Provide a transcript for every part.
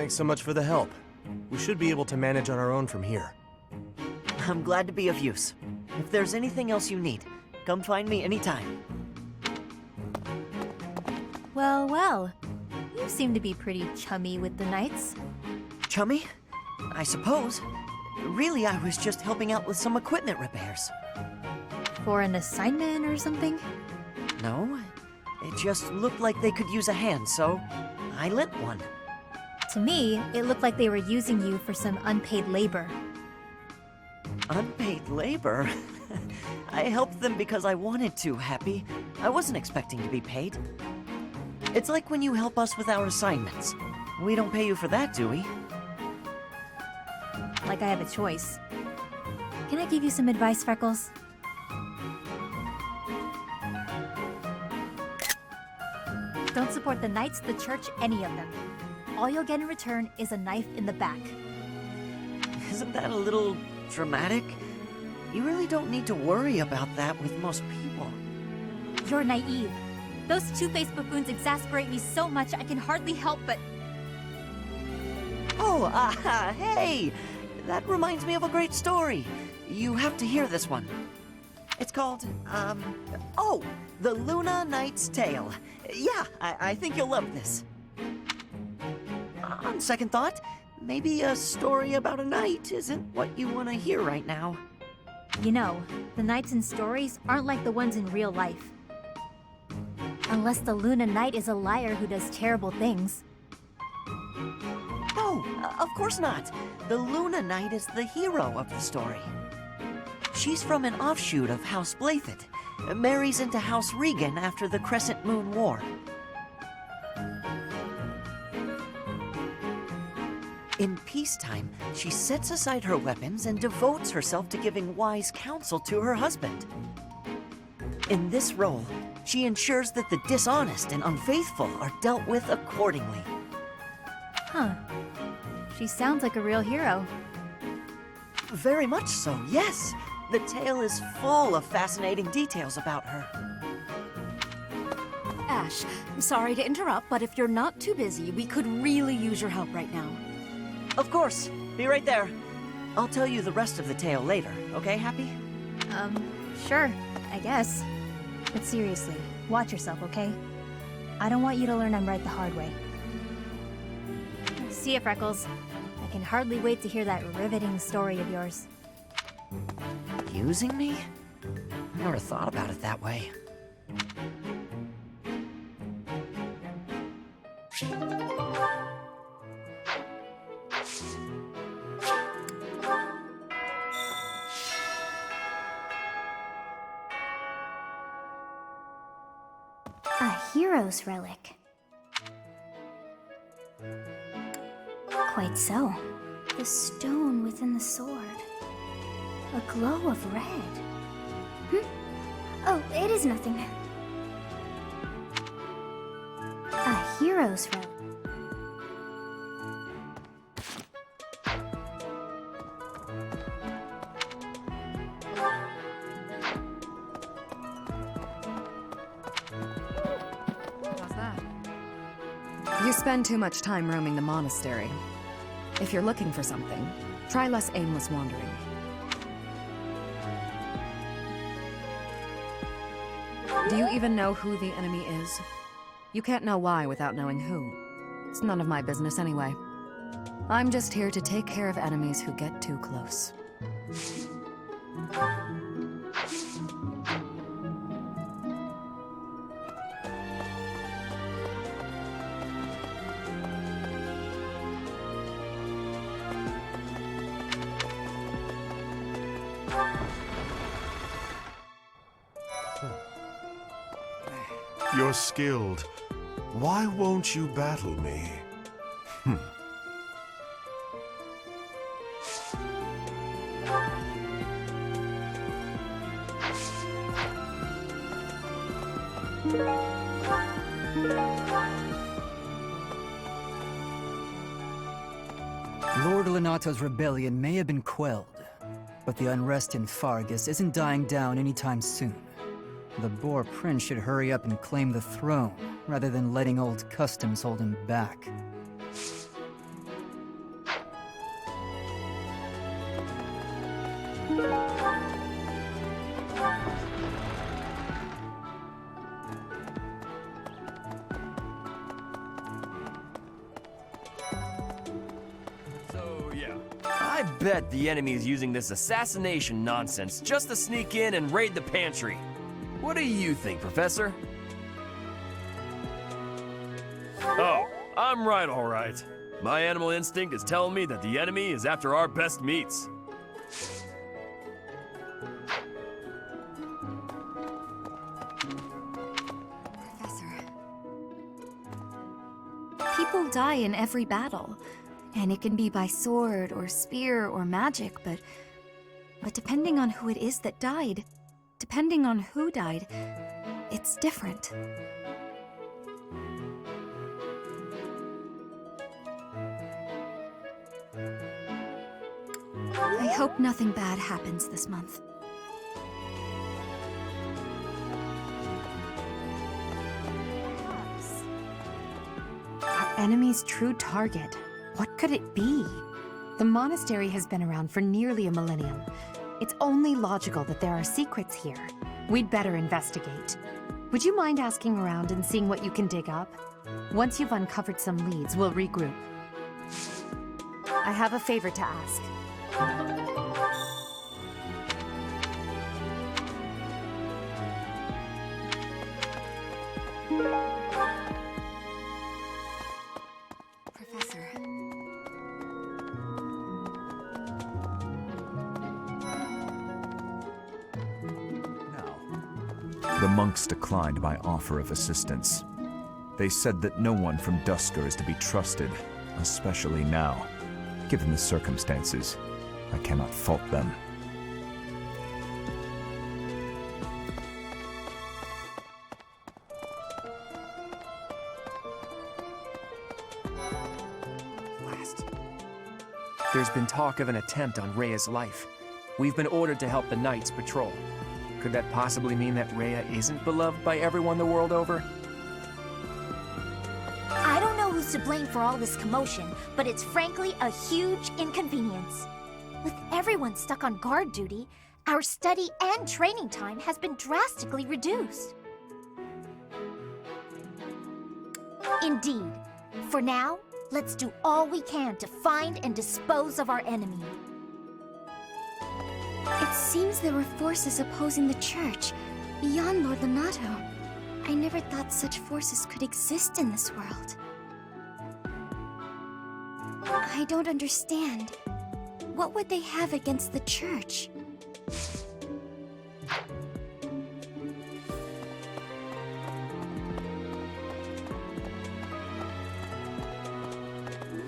Thanks so much for the help. We should be able to manage on our own from here. I'm glad to be of use. If there's anything else you need, come find me anytime. Well, well. You seem to be pretty chummy with the knights. Chummy? I suppose. Really, I was just helping out with some equipment repairs. For an assignment or something? No, it just looked like they could use a hand, so I lent one. To me, it looked like they were using you for some unpaid labor. Unpaid labor? I helped them because I wanted to, Happy. I wasn't expecting to be paid. It's like when you help us with our assignments. We don't pay you for that, do we? Like I have a choice. Can I give you some advice, Freckles? Don't support the knights, the church, any of them. All you'll get in return is a knife in the back. Isn't that a little dramatic? You really don't need to worry about that with most people. You're naive. Those two-faced buffoons exasperate me so much I can hardly help but... Oh, hey! That reminds me of a great story. You have to hear this one. It's called, oh, The Luna Knight's Tale. Yeah, I think you'll love this. On second thought, maybe a story about a knight isn't what you want to hear right now. You know, the knights in stories aren't like the ones in real life. Unless the Luna Knight is a liar who does terrible things. No, of course not. The Luna Knight is the hero of the story. She's from an offshoot of House Blathed, marries into House Regan after the Crescent Moon War. In peacetime, she sets aside her weapons and devotes herself to giving wise counsel to her husband. In this role, she ensures that the dishonest and unfaithful are dealt with accordingly. Huh. She sounds like a real hero. Very much so, yes. The tale is full of fascinating details about her. Ash, I'm sorry to interrupt, but if you're not too busy, we could really use your help right now. Of course. Be right there. I'll tell you the rest of the tale later, okay, Happy? Sure, I guess. But seriously, watch yourself, okay? I don't want you to learn I'm right the hard way. See ya, Freckles. I can hardly wait to hear that riveting story of yours. Using me? I never thought about it that way. A hero's relic. Quite so. The stone within the sword. A glow of red. Oh, it is nothing. A hero's relic. You spend too much time roaming the monastery. If you're looking for something, try less aimless wandering. Do you even know who the enemy is? You can't know why without knowing who. It's none of my business anyway. I'm just here to take care of enemies who get too close. You're skilled. Why won't you battle me? Lord Lenato's rebellion may have been quelled, but the unrest in Fargus isn't dying down anytime soon. The Boar Prince should hurry up and claim the throne, rather than letting old customs hold him back. So, yeah. I bet the enemy is using this assassination nonsense just to sneak in and raid the pantry. What do you think, Professor? Oh, I'm right, all right. My animal instinct is telling me that the enemy is after our best meats. Professor. People die in every battle, and it can be by sword or spear or magic, but depending on who it is that died, depending on who died, it's different. I hope nothing bad happens this month. Our enemy's true target. What could it be? The monastery has been around for nearly a millennium. It's only logical that there are secrets here. We'd better investigate. Would you mind asking around and seeing what you can dig up? Once you've uncovered some leads, we'll regroup. I have a favor to ask. Professor. The monks declined my offer of assistance. They said that no one from Dusker is to be trusted, especially now. Given the circumstances, I cannot fault them. Last. There's been talk of an attempt on Rhea's life. We've been ordered to help the Knights patrol. Could that possibly mean that Rhea isn't beloved by everyone the world over? I don't know who's to blame for all this commotion, but it's frankly a huge inconvenience. With everyone stuck on guard duty, our study and training time has been drastically reduced. Indeed. For now, let's do all we can to find and dispose of our enemy. It seems there were forces opposing the church, beyond Lord Lonato. I never thought such forces could exist in this world. I don't understand. What would they have against the church?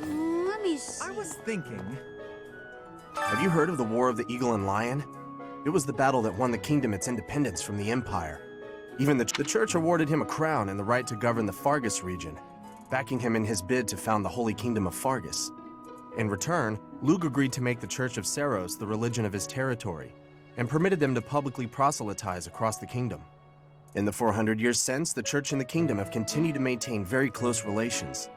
Let me see. I was thinking... Have you heard of the War of the Eagle and Lion? It was the battle that won the kingdom its independence from the Empire. Even the church awarded him a crown and the right to govern the Fargus region, backing him in his bid to found the Holy Kingdom of Fargus. In return, Lug agreed to make the Church of Seiros the religion of his territory, and permitted them to publicly proselytize across the kingdom. In the 400 years since, the church and the kingdom have continued to maintain very close relations.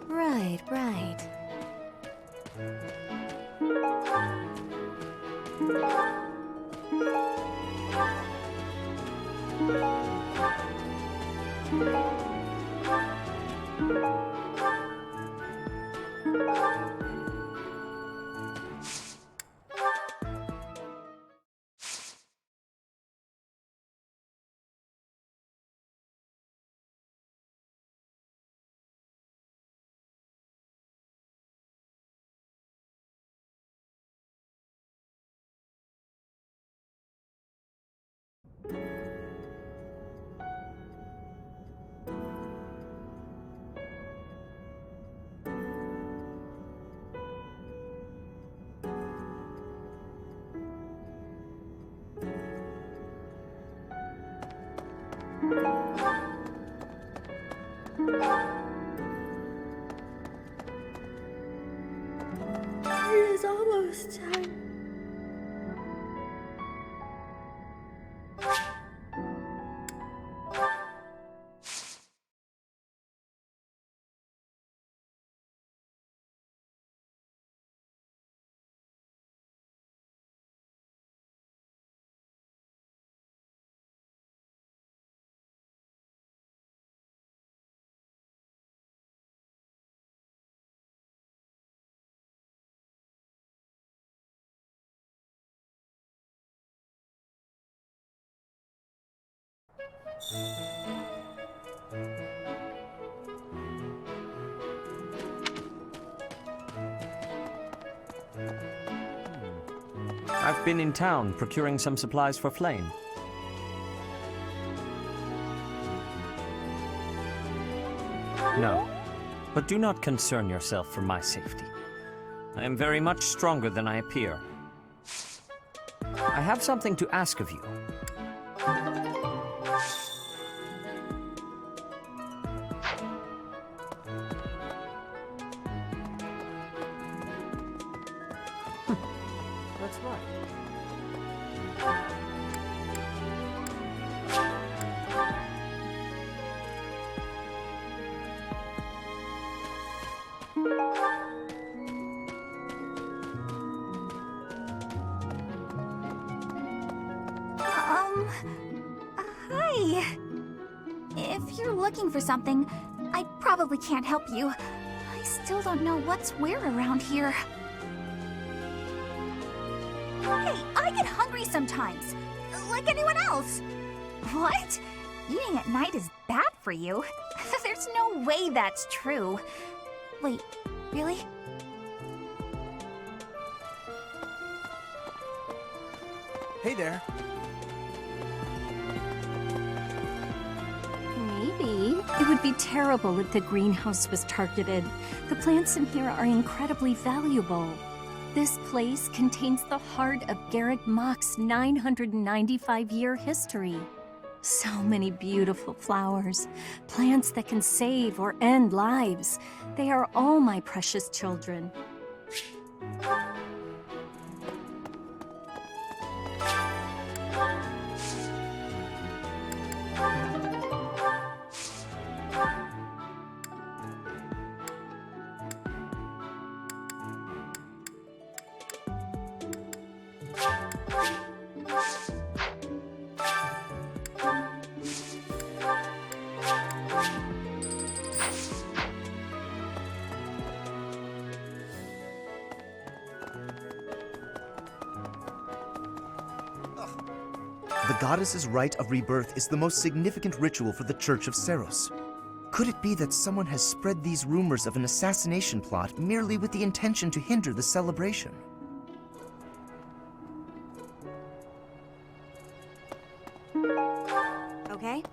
Right, right. It is almost time. I've been in town procuring some supplies for Flame. No, but do not concern yourself for my safety. I am very much stronger than I appear. I have something to ask of you. That's right. Hi. If you're looking for something, I probably can't help you. I still don't know what's where around here. Hey, I get hungry sometimes, like anyone else. What? Eating at night is bad for you? There's no way that's true. Wait, really? Hey there. Maybe. It would be terrible if the greenhouse was targeted. The plants in here are incredibly valuable. This place contains the heart of Garreg Mach's 995-year history. So many beautiful flowers, plants that can save or end lives. They are all my precious children. The goddess's rite of rebirth is the most significant ritual for the Church of Seiros. Could it be that someone has spread these rumors of an assassination plot merely with the intention to hinder the celebration? Okay?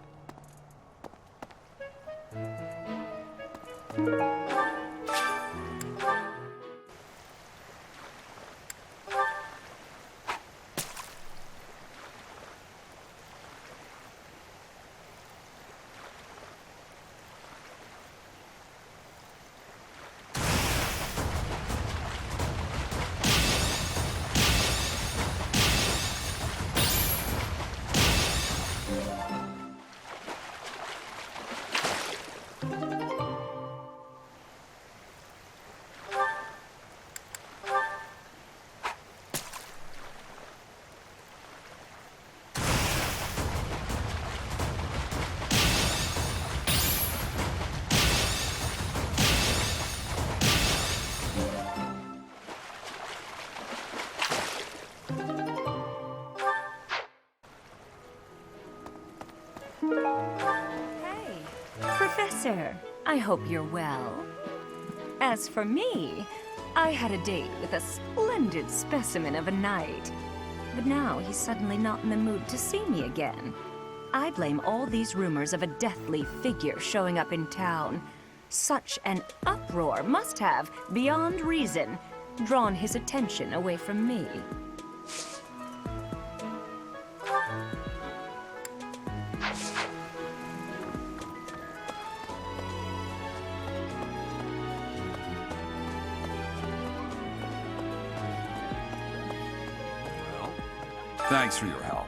Hey, Professor, I hope you're well. As for me, I had a date with a splendid specimen of a knight. But now he's suddenly not in the mood to see me again. I blame all these rumors of a deathly figure showing up in town. Such an uproar must have, beyond reason, drawn his attention away from me. Thanks for your help.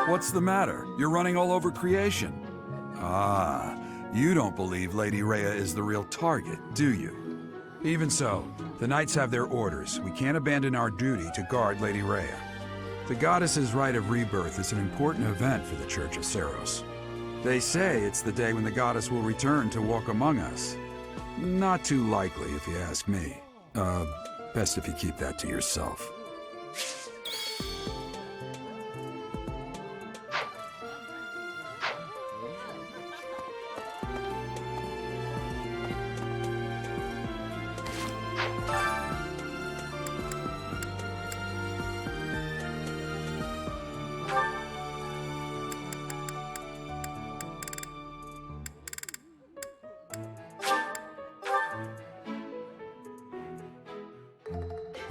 What's the matter? You're running all over creation. Ah, you don't believe Lady Rhea is the real target, do you? Even so, the Knights have their orders. We can't abandon our duty to guard Lady Rhea. The Goddess's Rite of Rebirth is an important event for the Church of Seiros. They say it's the day when the Goddess will return to walk among us. Not too likely, if you ask me. Best if you keep that to yourself.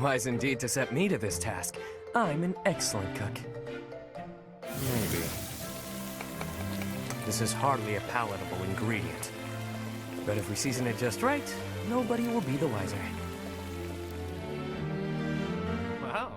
Wise indeed to set me to this task. I'm an excellent cook. Maybe. This is hardly a palatable ingredient. But if we season it just right, nobody will be the wiser. Wow.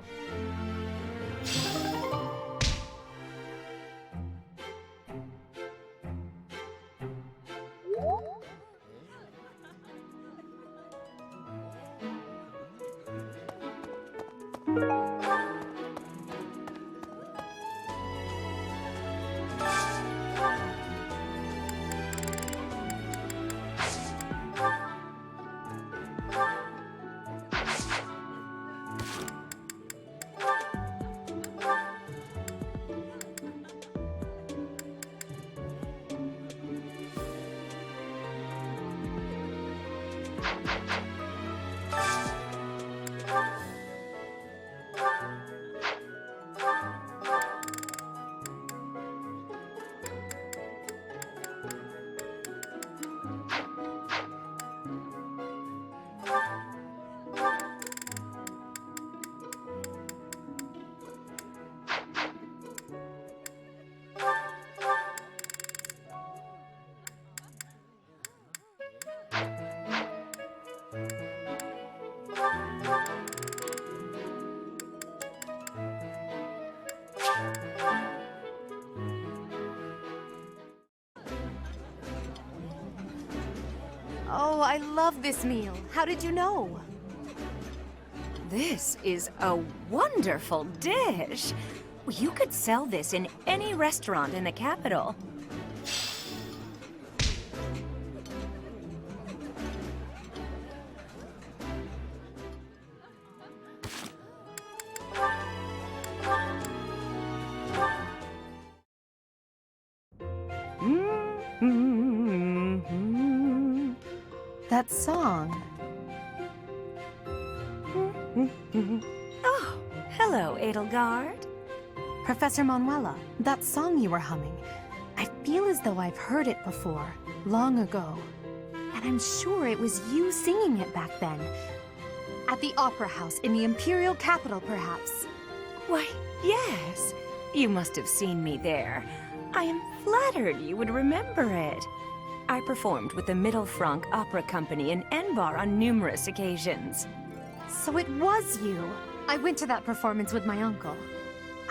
Oh, I love this meal. How did you know? This is a wonderful dish. You could sell this in any restaurant in the capital. That song. Oh, hello, Edelgard. Professor Manuela, that song you were humming. I feel as though I've heard it before, long ago. And I'm sure it was you singing it back then. At the Opera House in the Imperial capital, perhaps. Why, yes. You must have seen me there. I am flattered you would remember it. I performed with the Mittelfranc Opera Company in Enbar on numerous occasions. So it was you. I went to that performance with my uncle.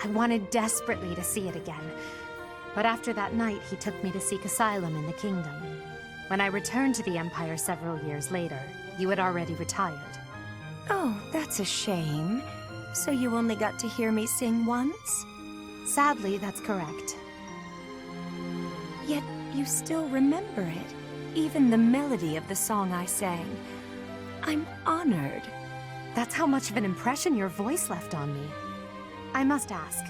I wanted desperately to see it again. But after that night, he took me to seek asylum in the kingdom. When I returned to the Empire several years later, you had already retired. Oh, that's a shame. So you only got to hear me sing once? Sadly, that's correct. Yet you still remember it, even the melody of the song I sang. I'm honored. That's how much of an impression your voice left on me. I must ask,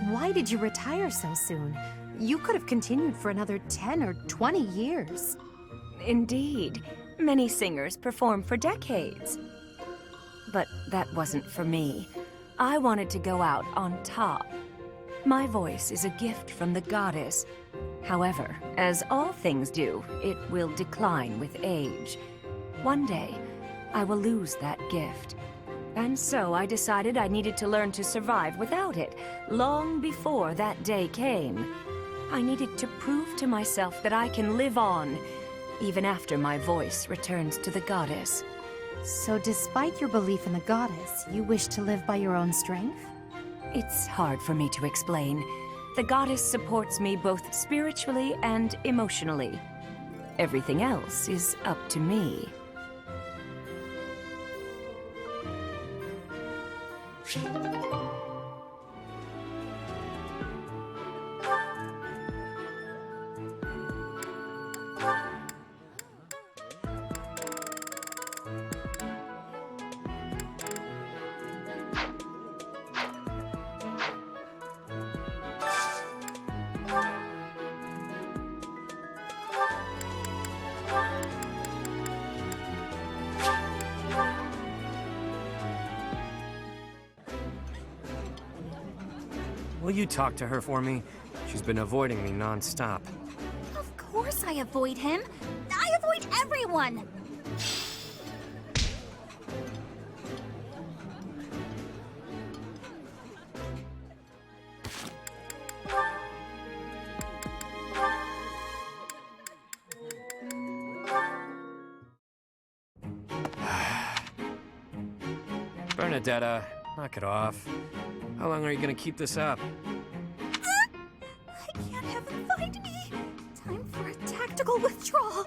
why did you retire so soon? You could have continued for another 10 or 20 years. Indeed. Many singers perform for decades. But that wasn't for me. I wanted to go out on top. My voice is a gift from the goddess. However, as all things do, it will decline with age. One day, I will lose that gift. And so I decided I needed to learn to survive without it, long before that day came. I needed to prove to myself that I can live on, even after my voice returns to the goddess. So despite your belief in the goddess, you wish to live by your own strength? It's hard for me to explain. The goddess supports me both spiritually and emotionally. Everything else is up to me. Will you talk to her for me? She's been avoiding me non-stop. Of course I avoid him. I avoid everyone. Bernadetta, knock it off. How long are you gonna keep this up? I can't have him find me. Time for a tactical withdrawal.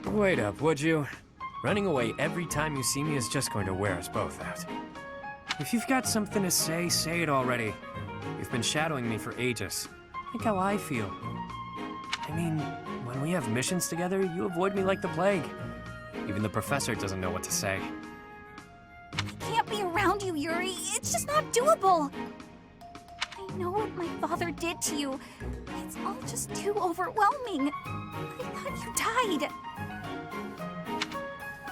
Wait up, would you? Running away every time you see me is just going to wear us both out. If you've got something to say, say it already. You've been shadowing me for ages. Think how I feel. I mean, when we have missions together, you avoid me like the plague. Even the professor doesn't know what to say. I can't be around you, Yuri. It's just not doable. I know what my father did to you. It's all just too overwhelming. I thought you died.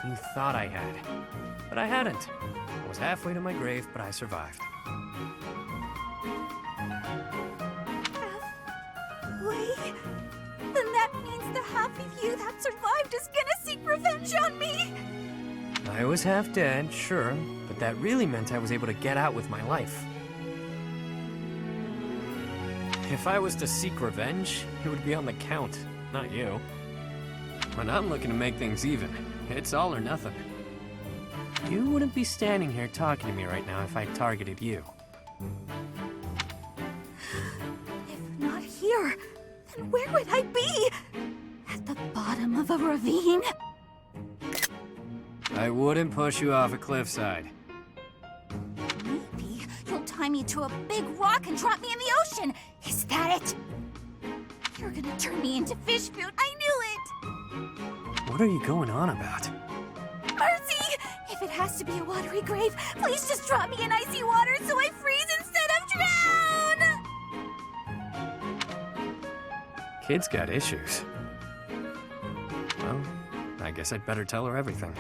You thought I had, but I hadn't. I was halfway to my grave, but I survived. Halfway? Then that means the half of you that survived is gonna seek revenge on me! I was half dead, sure, but that really meant I was able to get out with my life. If I was to seek revenge, it would be on the Count, not you. But I'm looking to make things even. It's all or nothing. You wouldn't be standing here talking to me right now if I targeted you. If not here, then where would I be? At the bottom of a ravine? I wouldn't push you off a cliffside. Maybe you'll tie me to a big rock and drop me in the ocean. Is that it? You're gonna turn me into fish food. I knew it! What are you going on about? Mercy! If it has to be a watery grave, please just drop me in icy water so I freeze instead of drown! Kid's got issues. Well, I guess I'd better tell her everything.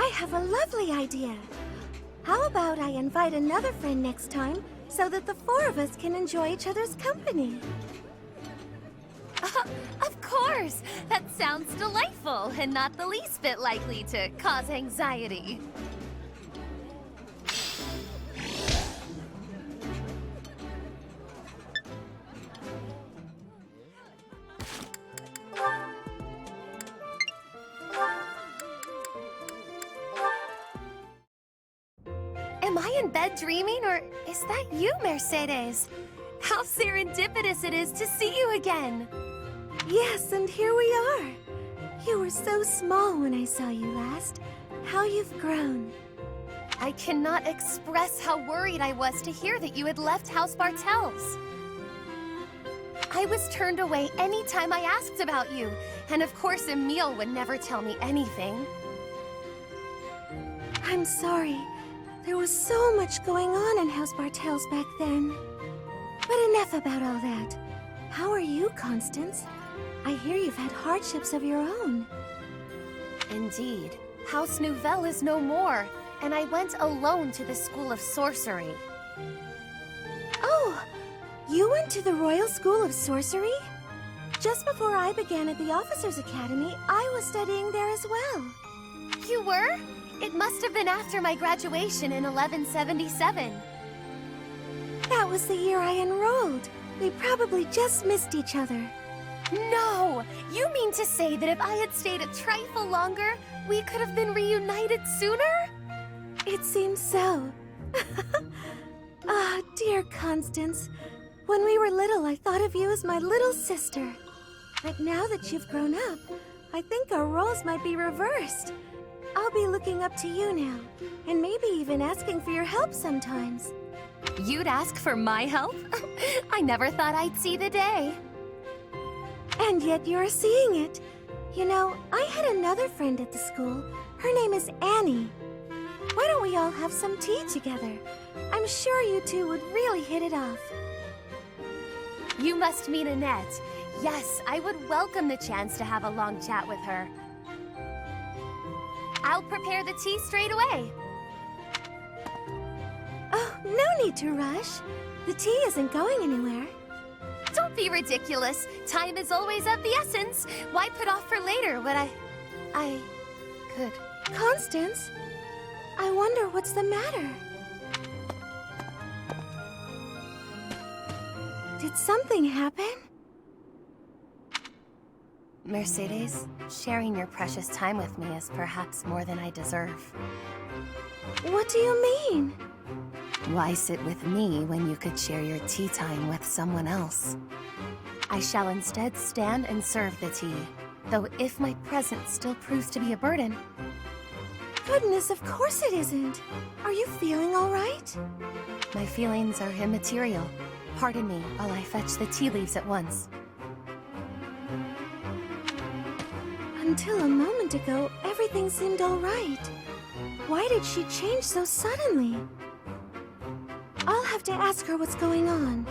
I have a lovely idea. How about I invite another friend next time so that the four of us can enjoy each other's company? Of course! That sounds delightful and not the least bit likely to cause anxiety. Am I in bed dreaming, or is that you, Mercedes? How serendipitous it is to see you again! Yes, and here we are. You were so small when I saw you last. How you've grown. I cannot express how worried I was to hear that you had left House Bartels. I was turned away any time I asked about you, and of course Emile would never tell me anything. I'm sorry. There was so much going on in House Bartels back then. But enough about all that. How are you, Constance? I hear you've had hardships of your own. Indeed. House Nouvelle is no more, and I went alone to the School of Sorcery. Oh! You went to the Royal School of Sorcery? Just before I began at the Officers' Academy, I was studying there as well. You were? It must have been after my graduation in 1177. That was the year I enrolled. We probably just missed each other. No! You mean to say that if I had stayed a trifle longer, we could have been reunited sooner? It seems so. Ah, dear Constance. When we were little, I thought of you as my little sister. But now that you've grown up, I think our roles might be reversed. I'll be looking up to you now, and maybe even asking for your help sometimes. You'd ask for my help? I never thought I'd see the day. And yet you're seeing it. You know, I had another friend at the school. Her name is Annie. Why don't we all have some tea together? I'm sure you two would really hit it off. You must mean Annette. Yes, I would welcome the chance to have a long chat with her. I'll prepare the tea straight away. Oh, no need to rush. The tea isn't going anywhere. Don't be ridiculous. Time is always of the essence. Why put off for later what I could? Constance, I wonder what's the matter. Did something happen? Mercedes, sharing your precious time with me is perhaps more than I deserve. What do you mean? Why sit with me when you could share your tea time with someone else? I shall instead stand and serve the tea, though if my presence still proves to be a burden... Goodness, of course it isn't. Are you feeling all right? My feelings are immaterial. Pardon me while I fetch the tea leaves at once. Until a moment ago, everything seemed all right. Why did she change so suddenly? I'll have to ask her what's going on.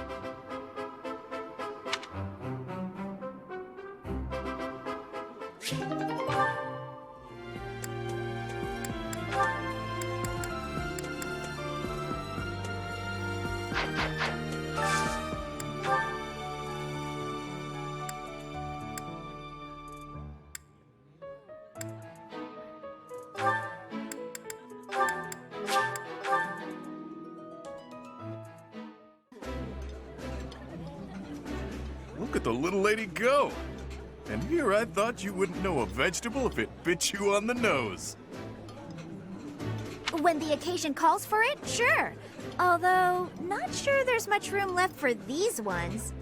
Look at the little lady go! And here I thought you wouldn't know a vegetable if it bit you on the nose. When the occasion calls for it, sure. Although, not sure there's much room left for these ones.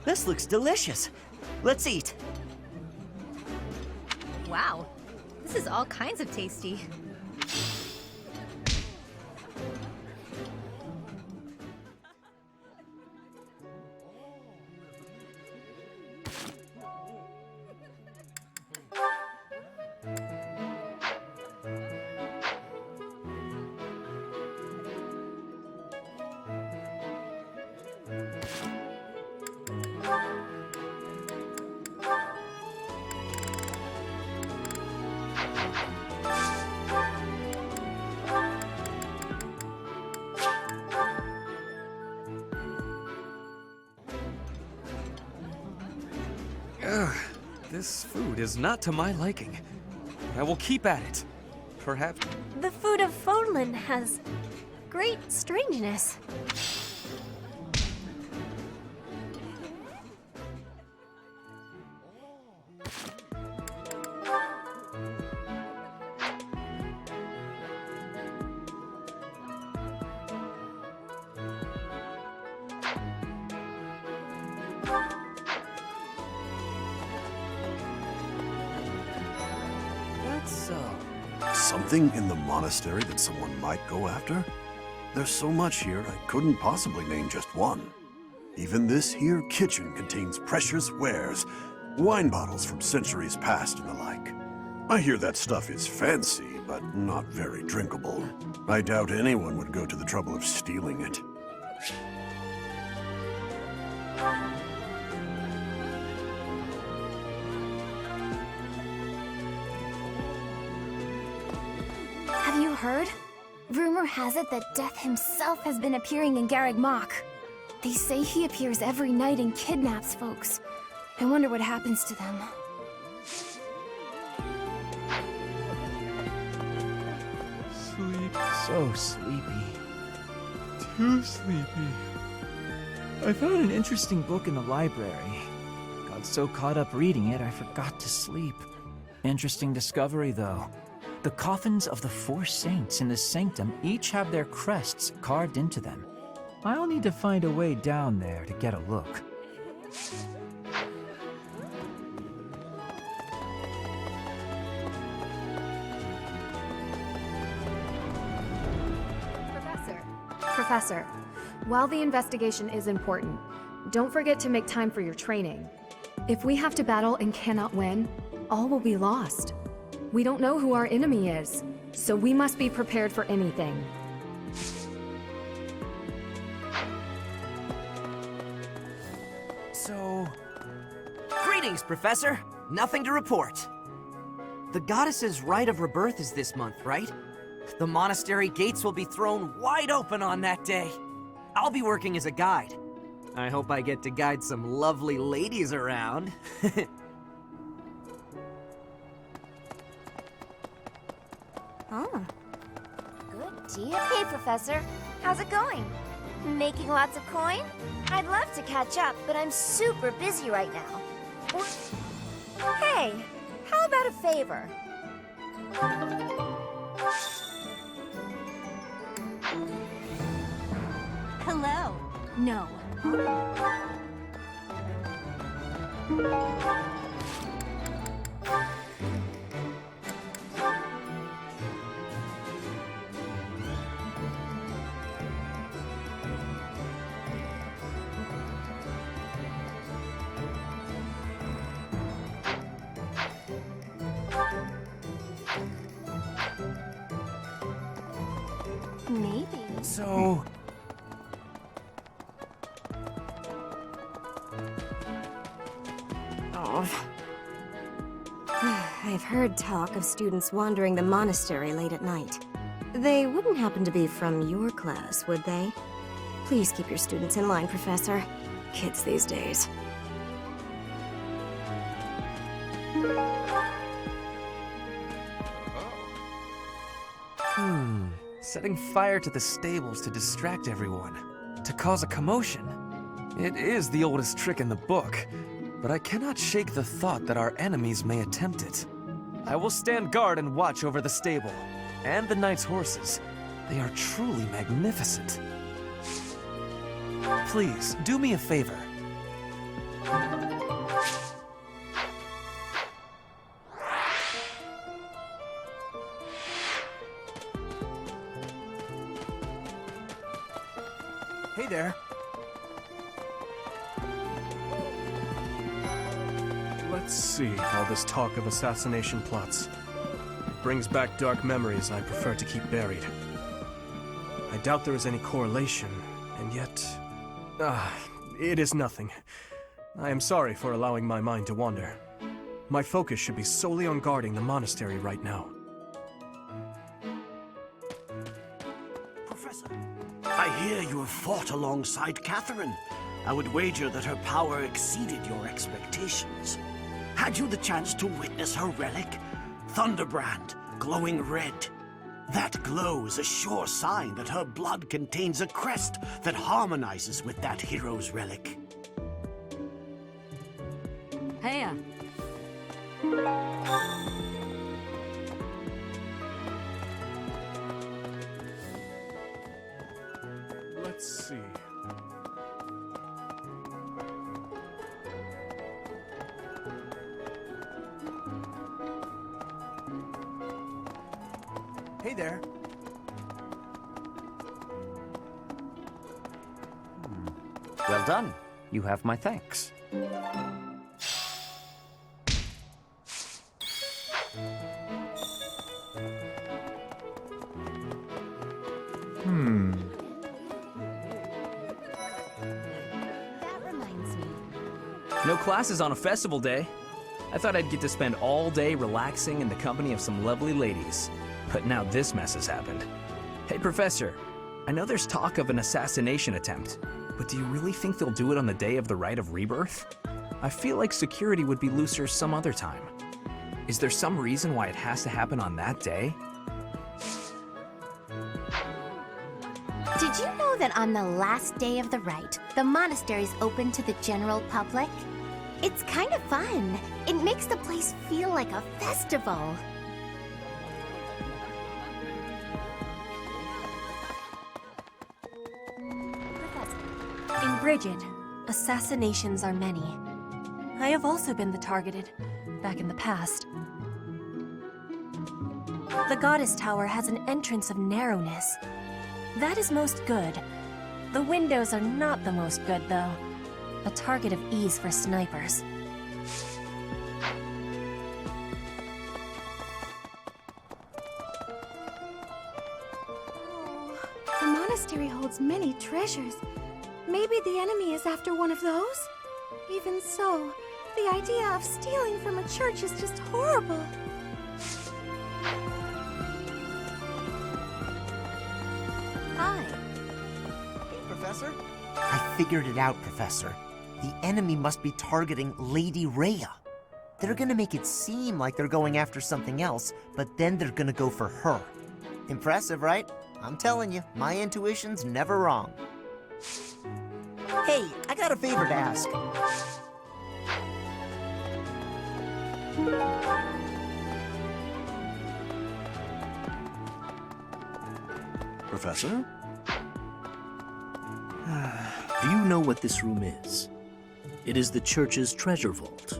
This looks delicious. Let's eat. Wow, this is all kinds of tasty. Ugh, this food is not to my liking. I will keep at it. Perhaps... The food of Fodlan has great strangeness. Something in the monastery that someone might go after? There's so much here, I couldn't possibly name just one. Even this here kitchen contains precious wares, wine bottles from centuries past and the like. I hear that stuff is fancy, but not very drinkable. I doubt anyone would go to the trouble of stealing it. Have you heard? Rumor has it that Death himself has been appearing in Garreg Mach. They say he appears every night and kidnaps folks. I wonder what happens to them. Sleep. So sleepy. Too sleepy. I found an interesting book in the library. Got so caught up reading it, I forgot to sleep. Interesting discovery, though. The coffins of the 4 saints in the sanctum each have their crests carved into them. I'll need to find a way down there to get a look. Professor, while the investigation is important, don't forget to make time for your training. If we have to battle and cannot win, all will be lost. We don't know who our enemy is, so we must be prepared for anything. So... Greetings, Professor! Nothing to report. The goddess's rite of rebirth is this month, right? The monastery gates will be thrown wide open on that day. I'll be working as a guide. I hope I get to guide some lovely ladies around. Oh. Good deal. Hey, Professor. How's it going? Making lots of coin? I'd love to catch up, but I'm super busy right now. Hey, how about a favor? Hello. No. Maybe. So... I've heard talk of students wandering the monastery late at night. They wouldn't happen to be from your class, would they? Please keep your students in line, Professor. Kids these days. Setting fire to the stables to distract everyone. To cause a commotion. It is the oldest trick in the book, but I cannot shake the thought that our enemies may attempt it. I will stand guard and watch over the stable, and the knight's horses. They are truly magnificent. Please, do me a favor. Hey there. Let's see, all this talk of assassination plots. Brings back dark memories I prefer to keep buried. I doubt there is any correlation, and yet... it is nothing. I am sorry for allowing my mind to wander. My focus should be solely on guarding the monastery right now. Professor, I hear you have fought alongside Catherine. I would wager that her power exceeded your expectations. Had you the chance to witness her relic? Thunderbrand, glowing red. That glow is a sure sign that her blood contains a crest that harmonizes with that hero's relic. Heya. Let's see. Hey there. Well done. You have my thanks. No classes on a festival day. I thought I'd get to spend all day relaxing in the company of some lovely ladies. But now this mess has happened. Hey, Professor, I know there's talk of an assassination attempt, but do you really think they'll do it on the day of the Rite of Rebirth? I feel like security would be looser some other time. Is there some reason why it has to happen on that day? Did you know that on the last day of the rite, the monastery's open to the general public? It's kind of fun. It makes the place feel like a festival. In Brigid, assassinations are many. I have also been the targeted, back in the past. The Goddess Tower has an entrance of narrowness. That is most good. The windows are not the most good, though. A target of ease for snipers. The monastery holds many treasures. Maybe the enemy is after one of those? Even so, the idea of stealing from a church is just horrible. Hi. Hey, Professor. I figured it out, Professor. The enemy must be targeting Lady Rhea. They're gonna make it seem like they're going after something else, but then they're gonna go for her. Impressive, right? I'm telling you, my intuition's never wrong. Hey, I got a favor to ask. Professor? Do you know what this room is? It is the church's treasure vault.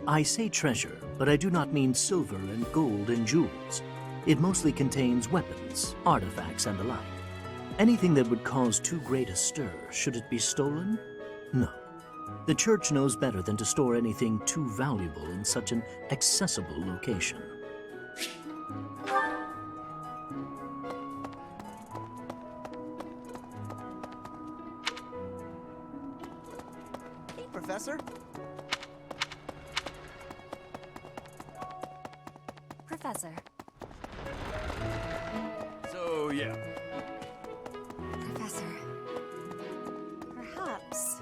I say treasure, but I do not mean silver and gold and jewels. It mostly contains weapons, artifacts, and the like. Anything that would cause too great a stir, should it be stolen? No. The church knows better than to store anything too valuable in such an accessible location. Hey, Professor. Professor. So, yeah. Professor. Perhaps.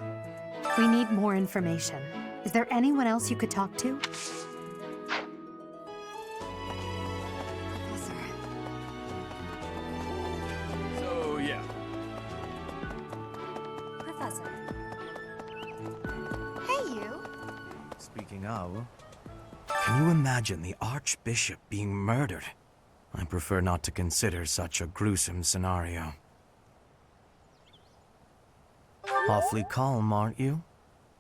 We need more information. Is there anyone else you could talk to? Professor. So, yeah. Professor. Hey, you. Speaking of, can you imagine the Archbishop being murdered? I prefer not to consider such a gruesome scenario. Awfully calm, aren't you?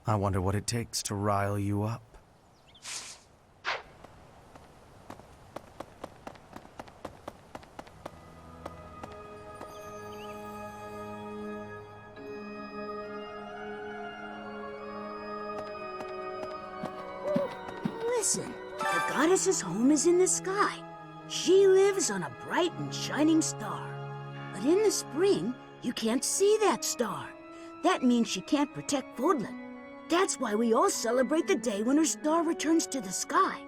I wonder what it takes to rile you up. Listen, the goddess's home is in the sky. She lives on a bright and shining star. But in the spring, you can't see that star. That means she can't protect Fodlan. That's why we all celebrate the day when her star returns to the sky.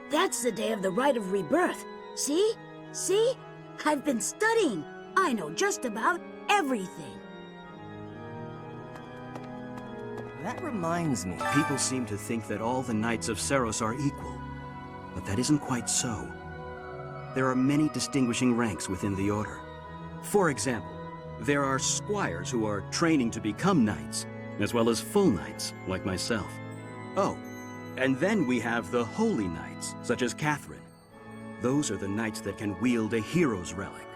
That's the day of the Rite of Rebirth. See? See? I've been studying. I know just about everything. That reminds me, people seem to think that all the Knights of Seiros are equal. But that isn't quite so. There are many distinguishing ranks within the Order. For example, there are squires who are training to become knights, as well as full knights, like myself. Oh, and then we have the holy knights, such as Catherine. Those are the knights that can wield a hero's relic.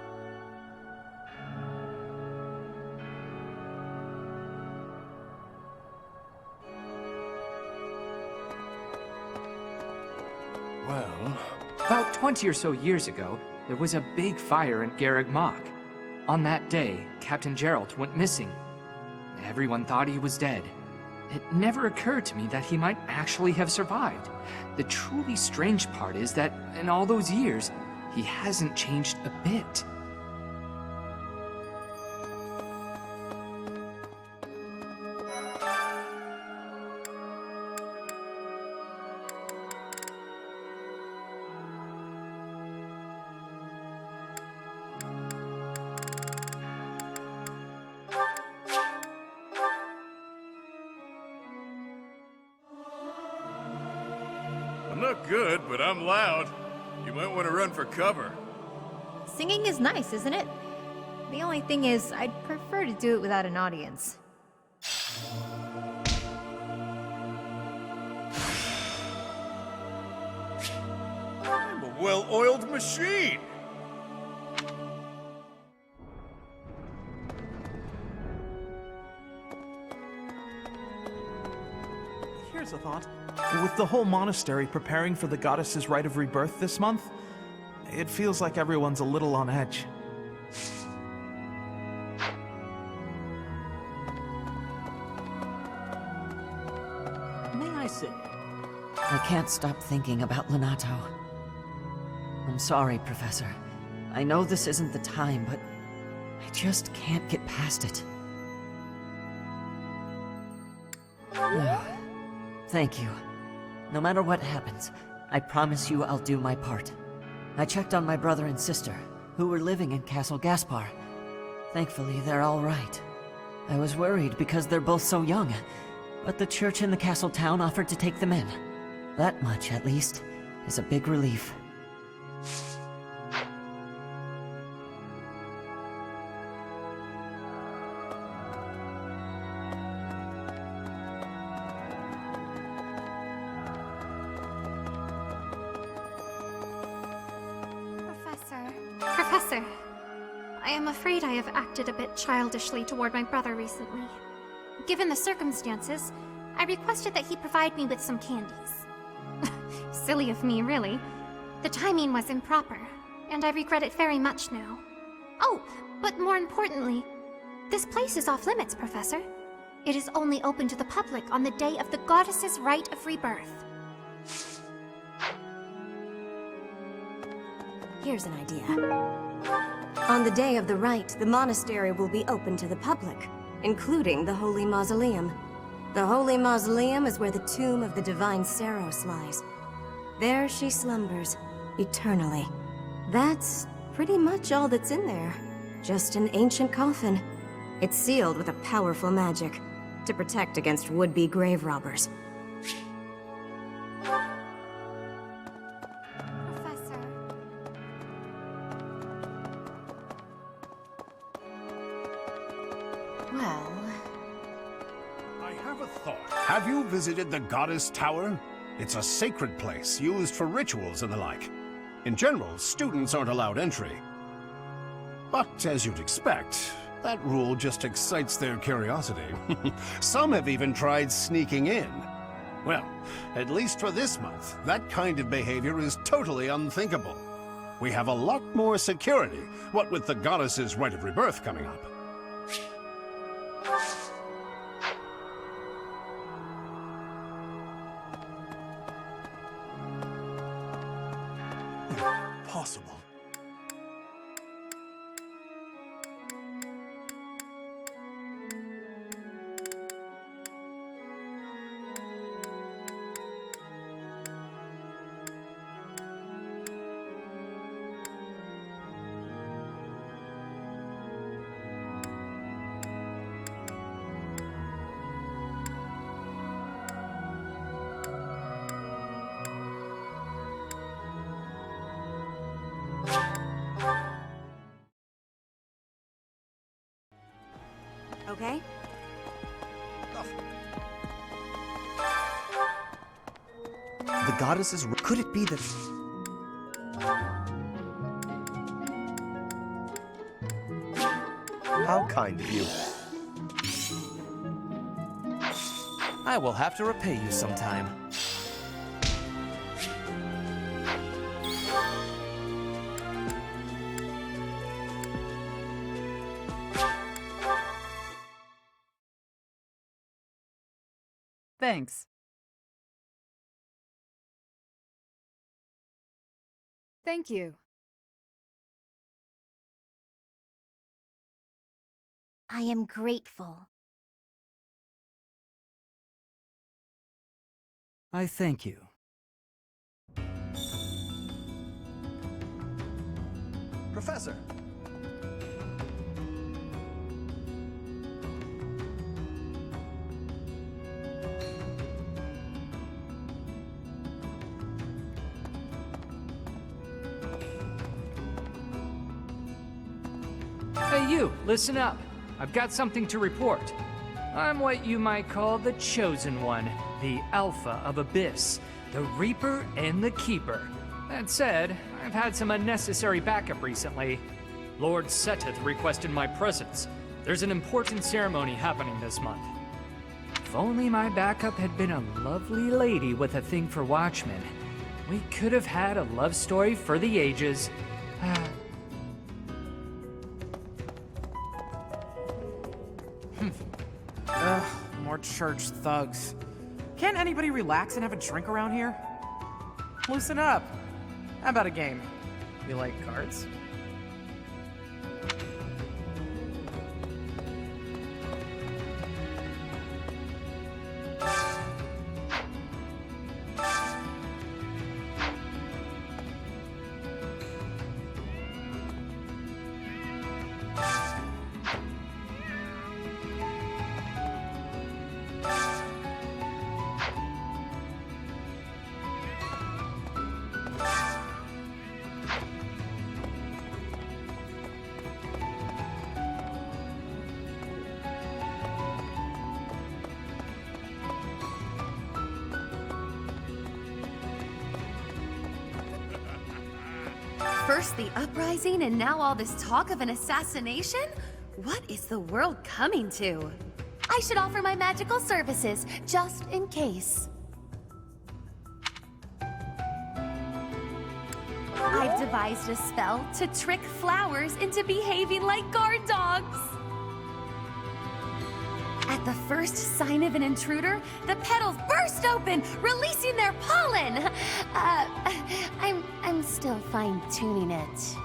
Well, about 20 or so years ago, there was a big fire in Garreg Mach. On that day, Captain Geralt went missing. Everyone thought he was dead. It never occurred to me that he might actually have survived. The truly strange part is that in all those years, he hasn't changed a bit. look good, but I'm loud. You might want to run for cover. Singing is nice, isn't it? The only thing is, I'd prefer to do it without an audience. I'm a well-oiled machine. Here's a thought. With the whole monastery preparing for the goddess's rite of rebirth this month, it feels like everyone's a little on edge. May I say? I can't stop thinking about Lenato. I'm sorry, Professor. I know this isn't the time, but I just can't get past it. Thank you. No matter what happens, I promise you I'll do my part. I checked on my brother and sister, who were living in Castle Gaspar. Thankfully, they're all right. I was worried because they're both so young, but the church in the castle town offered to take them in. That much, at least, is a big relief. Professor, I am afraid I have acted a bit childishly toward my brother recently. Given the circumstances, I requested that he provide me with some candies. Silly of me, really. The timing was improper, and I regret it very much now. Oh, but more importantly, this place is off limits, Professor. It is only open to the public on the day of the goddess's rite of rebirth. Here's an idea. On the day of the rite, the monastery will be open to the public, including the Holy Mausoleum. The Holy Mausoleum is where the tomb of the divine Seiros lies. There she slumbers, eternally. That's pretty much all that's in there. Just an ancient coffin. It's sealed with a powerful magic to protect against would-be grave robbers. Have you visited the Goddess Tower? It's a sacred place used for rituals and the like. In general, students aren't allowed entry. But as you'd expect, that rule just excites their curiosity. Some have even tried sneaking in. Well, at least for this month, that kind of behavior is totally unthinkable. We have a lot more security, what with the Goddess's Rite of Rebirth coming up. Possible. Okay? The goddesses. Could it be that? How kind of you. I will have to repay you sometime. Thanks. Thank you. I am grateful. I thank you. Professor! you, listen up. I've got something to report. I'm what you might call the Chosen One, the Alpha of Abyss, the Reaper and the Keeper. That said, I've had some unnecessary backup recently. Lord Seteth requested my presence. There's an important ceremony happening this month. If only my backup had been a lovely lady with a thing for watchmen, we could have had a love story for the ages. Ugh, more church thugs. Can't anybody relax and have a drink around here? Loosen up. How about a game? You like cards? First the uprising, and now all this talk of an assassination? What is the world coming to? I should offer my magical services, just in case. I've devised a spell to trick flowers into behaving like guard dogs. At the first sign of an intruder, the petals burst open, releasing their pollen. I'm still fine-tuning it.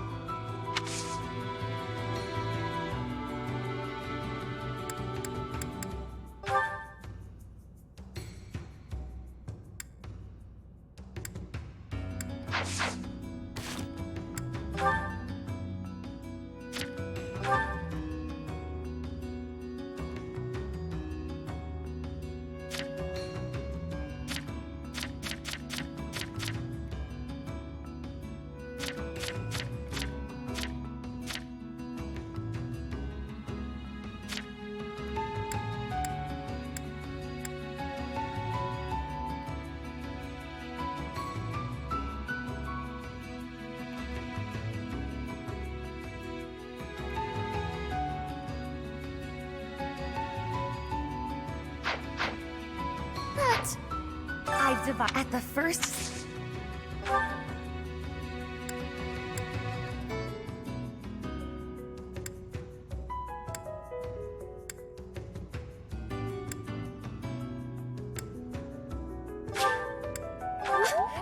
At the first...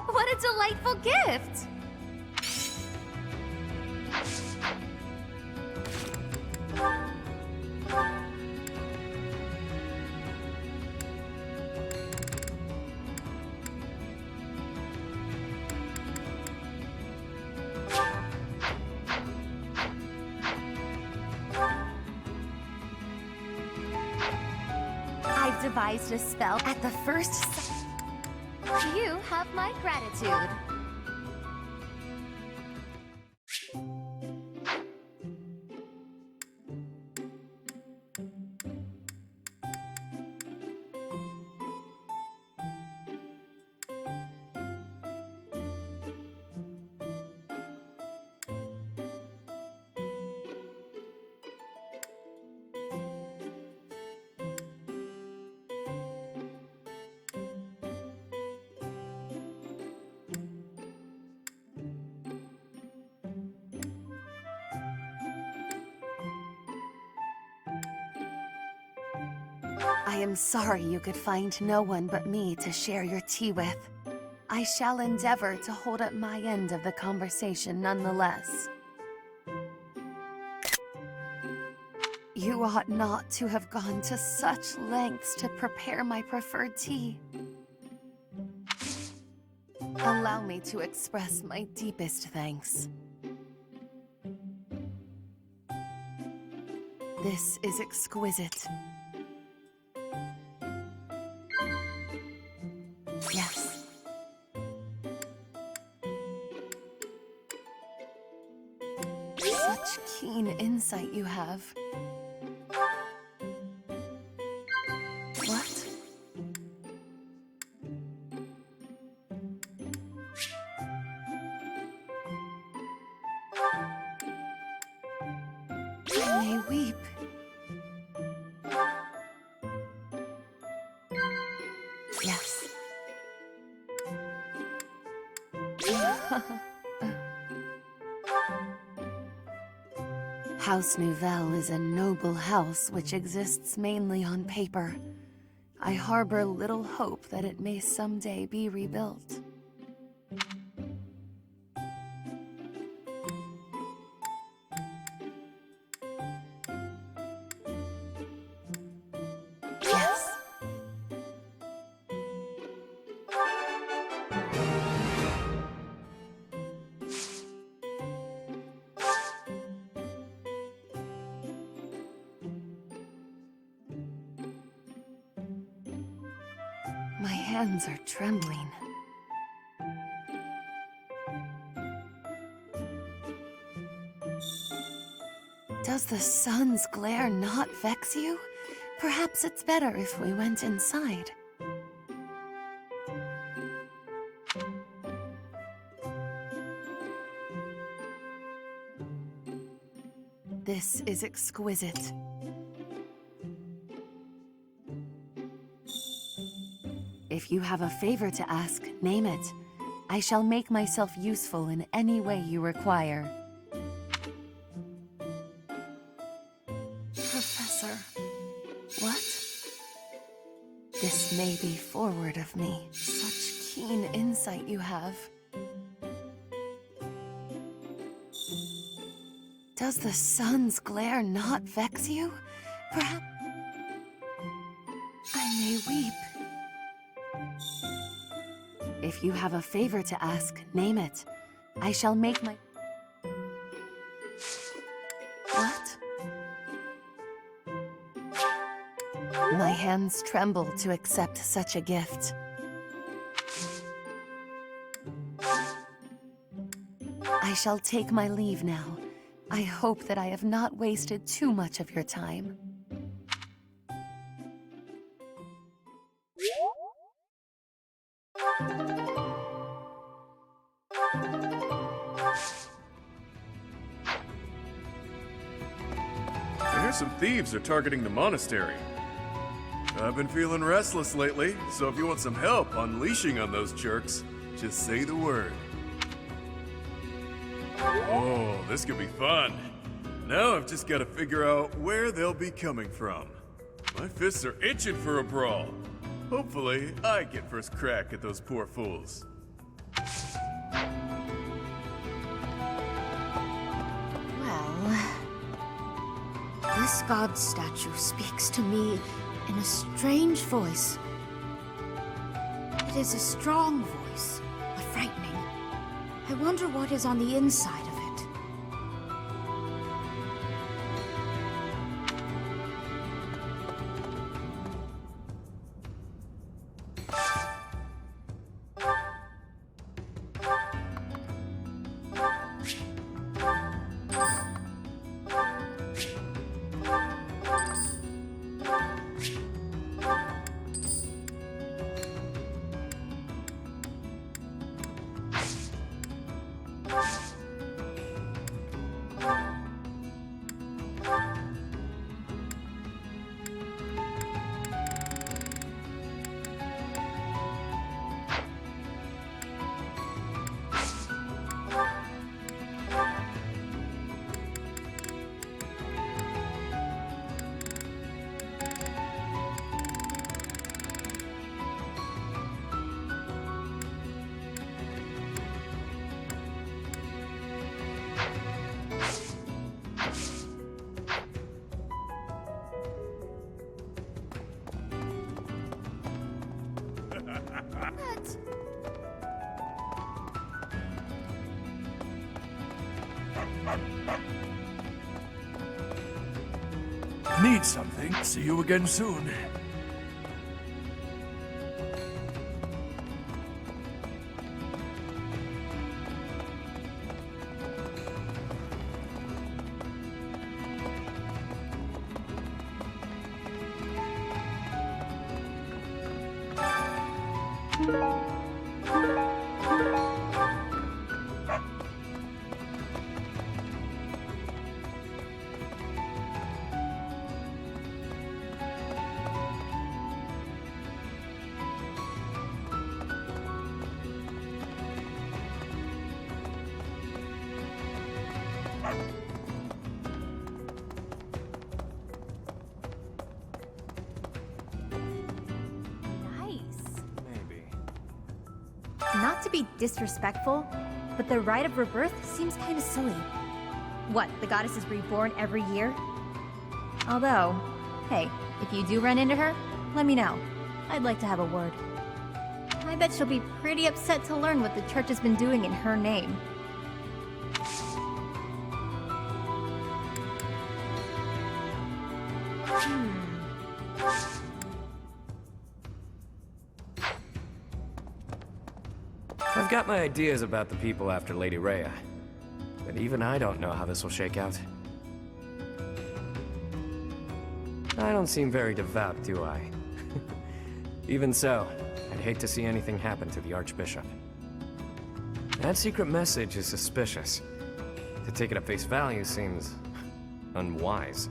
What a delightful gift! Devised a spell at the first. You have my gratitude. I am sorry you could find no one but me to share your tea with. I shall endeavor to hold up my end of the conversation nonetheless. You ought not to have gone to such lengths to prepare my preferred tea. Allow me to express my deepest thanks. This is exquisite. Yes. Such keen keen insight you have. What? I may weep. Yes. House Nouvelle is a noble house which exists mainly on paper. I harbor little hope that it may someday be rebuilt. Yes. My hands are trembling. Does the sun's glare not vex you? Perhaps it's better if we went inside. This is exquisite. If you have a favor to ask, name it. I shall make myself useful in any way you require. Professor, what? This may be forward of me. Such keen insight you have. Does the sun's glare not vex you? Perhaps I may weep. If you have a favor to ask, name it. I shall make my... What? My hands tremble to accept such a gift. I shall take my leave now. I hope that I have not wasted too much of your time. I hear some thieves are targeting the monastery. I've been feeling restless lately, so if you want some help unleashing on those jerks, just say the word. Oh, this could be fun. Now I've just got to figure out where they'll be coming from. My fists are itching for a brawl. Hopefully, I get first crack at those poor fools. Well, this god statue speaks to me in a strange voice. It is a strong voice, but frightening. I wonder what is on the inside of it. Need something? See you again soon. Not to be disrespectful, but the rite of rebirth seems kind of silly. What, the goddess is reborn every year? Although, hey, if you do run into her, let me know. I'd like to have a word. I bet she'll be pretty upset to learn what the church has been doing in her name. I've got my ideas about the people after Lady Rhea, but even I don't know how this will shake out. I don't seem very devout, do I? Even so, I'd hate to see anything happen to the Archbishop. That secret message is suspicious. To take it at face value seems unwise.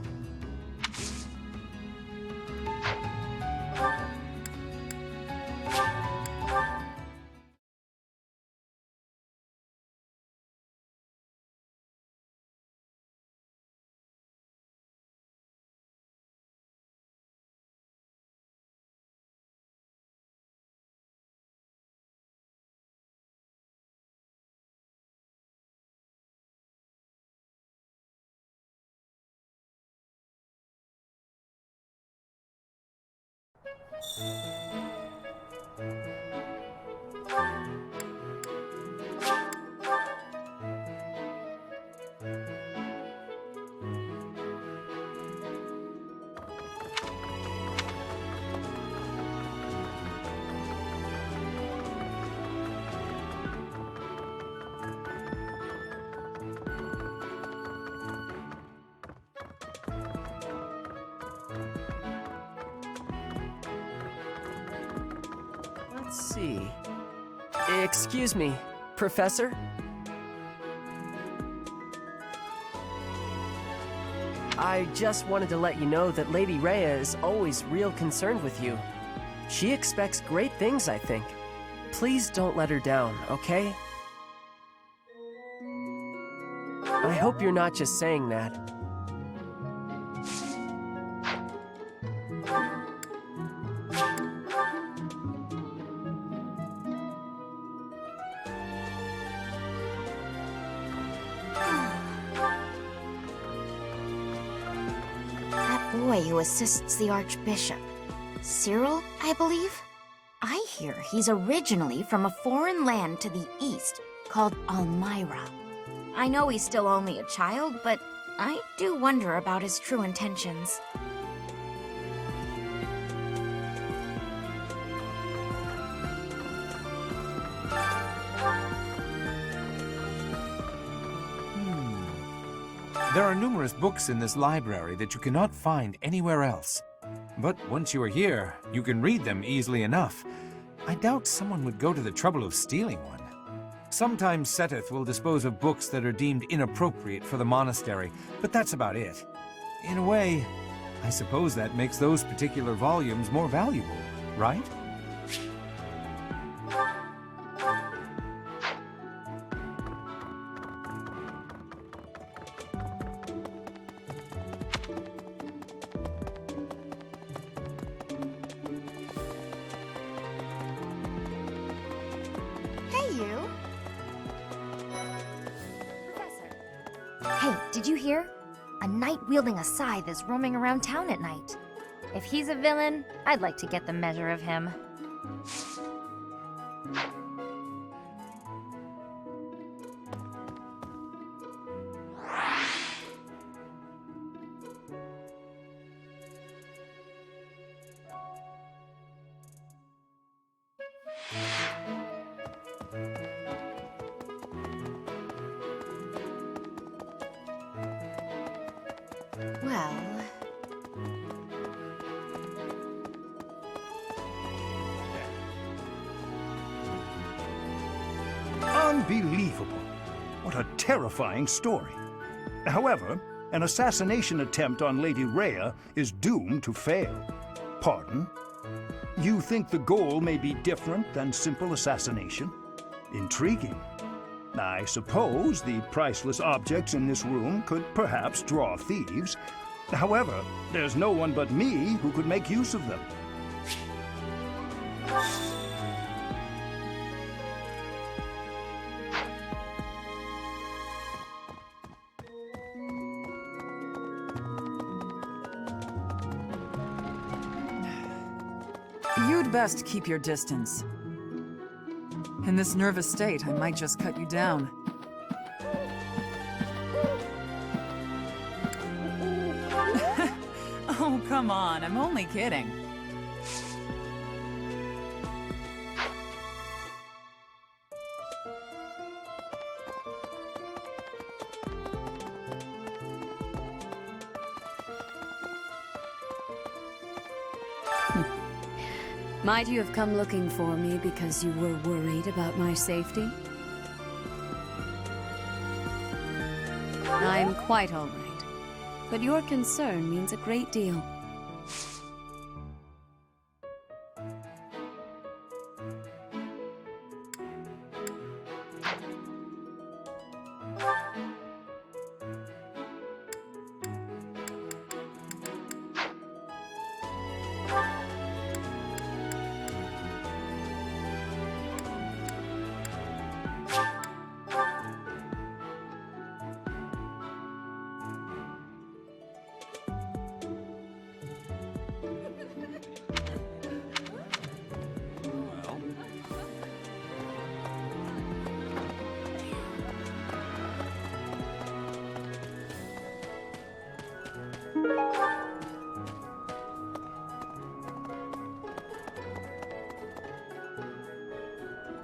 Let's see. Excuse me, Professor? I just wanted to let you know that Lady Rhea is always real concerned with you. She expects great things, I think. Please don't let her down, okay? I hope you're not just saying that. Boy who assists the Archbishop. Cyril, I believe? I hear he's originally from a foreign land to the east called Almyra. I know he's still only a child, but I do wonder about his true intentions. There are numerous books in this library that you cannot find anywhere else. But once you are here, you can read them easily enough. I doubt someone would go to the trouble of stealing one. Sometimes Seteth will dispose of books that are deemed inappropriate for the monastery, but that's about it. In a way, I suppose that makes those particular volumes more valuable, right? Hey, did you hear? A knight wielding a scythe is roaming around town at night. If he's a villain, I'd like to get the measure of him. Well... Unbelievable. What a terrifying story. However, an assassination attempt on Lady Rhea is doomed to fail. Pardon? You think the goal may be different than simple assassination? Intriguing. I suppose the priceless objects in this room could perhaps draw thieves. However, there's no one but me who could make use of them. You'd best keep your distance. In this nervous state, I might just cut you down. Oh, come on, I'm only kidding. Might you have come looking for me because you were worried about my safety? I'm quite all right, but your concern means a great deal.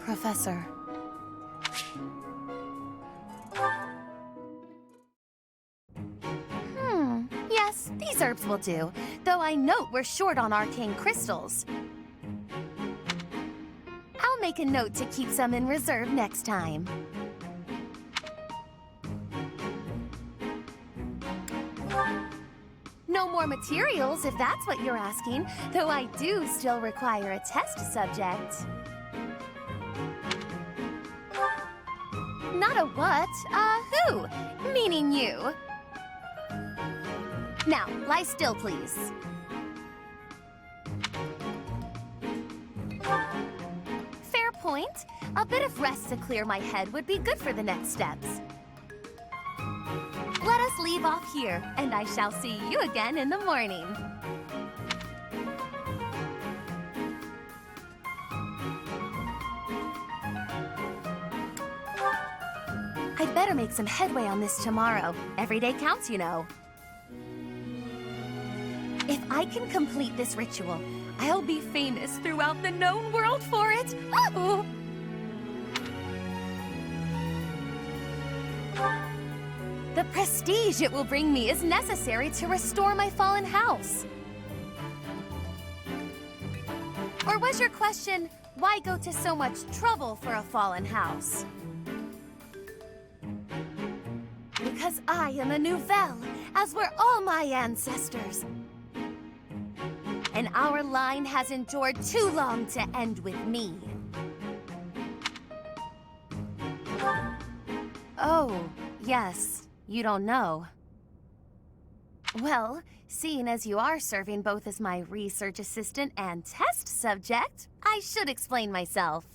Professor. Yes, these herbs will do. Though I note we're short on arcane crystals. I'll make a note to keep some in reserve next time. No more materials, if that's what you're asking, though I do still require a test subject. Not a what, who? Meaning you. Now, lie still, please. Fair point. A bit of rest to clear my head would be good for the next steps. Let us leave off here, and I shall see you again in the morning. I'd better make some headway on this tomorrow. Every day counts, you know. If I can complete this ritual, I'll be famous throughout the known world for it. Oh! The prestige it will bring me is necessary to restore my fallen house. Or was your question, why go to so much trouble for a fallen house? Because I am a Nouvelle, as were all my ancestors. And our line has endured too long to end with me. Oh, yes, you don't know. Well, seeing as you are serving both as my research assistant and test subject, I should explain myself.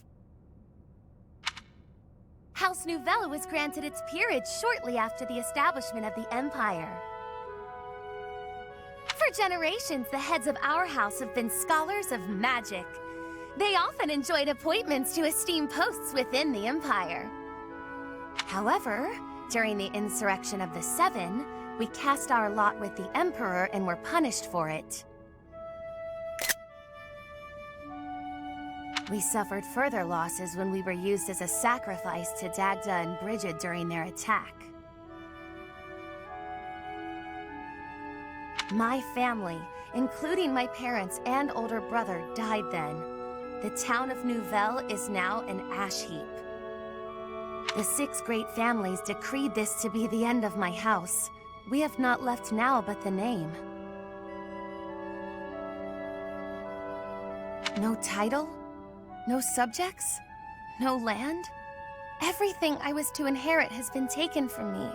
House Nouvelle was granted its peerage shortly after the establishment of the Empire. For generations, the heads of our house have been scholars of magic. They often enjoyed appointments to esteemed posts within the Empire. However, during the insurrection of the Seven, we cast our lot with the Emperor and were punished for it. We suffered further losses when we were used as a sacrifice to Dagda and Brigid during their attack. My family, including my parents and older brother, died then. The town of Nouvelle is now an ash heap. The 6 great families decreed this to be the end of my house. We have not left now but the name. No title? No subjects? No land? Everything I was to inherit has been taken from me.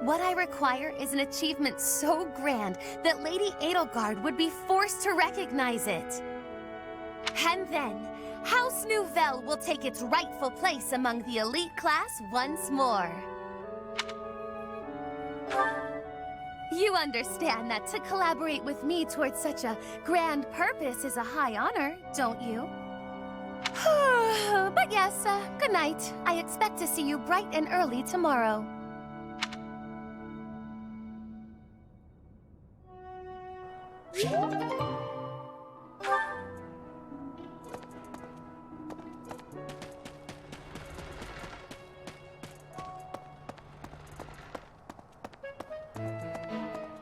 What I require is an achievement so grand that Lady Edelgard would be forced to recognize it. And then, House Nouvelle will take its rightful place among the elite class once more. You understand that to collaborate with me towards such a grand purpose is a high honor, don't you? But yes, good night. I expect to see you bright and early tomorrow.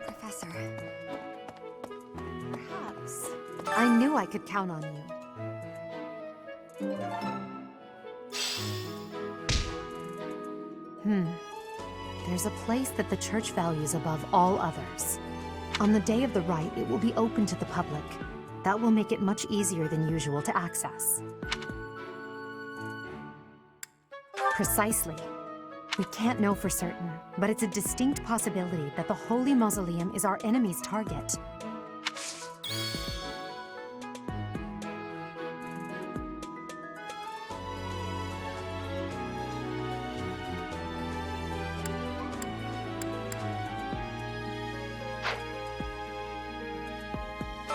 Professor. Perhaps. I knew I could count on you. There's a place that the church values above all others. On the day of the rite, it will be open to the public. That will make it much easier than usual to access. Precisely. We can't know for certain, but it's a distinct possibility that the Holy Mausoleum is our enemy's target.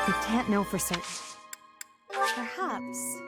We can't know for certain. Perhaps.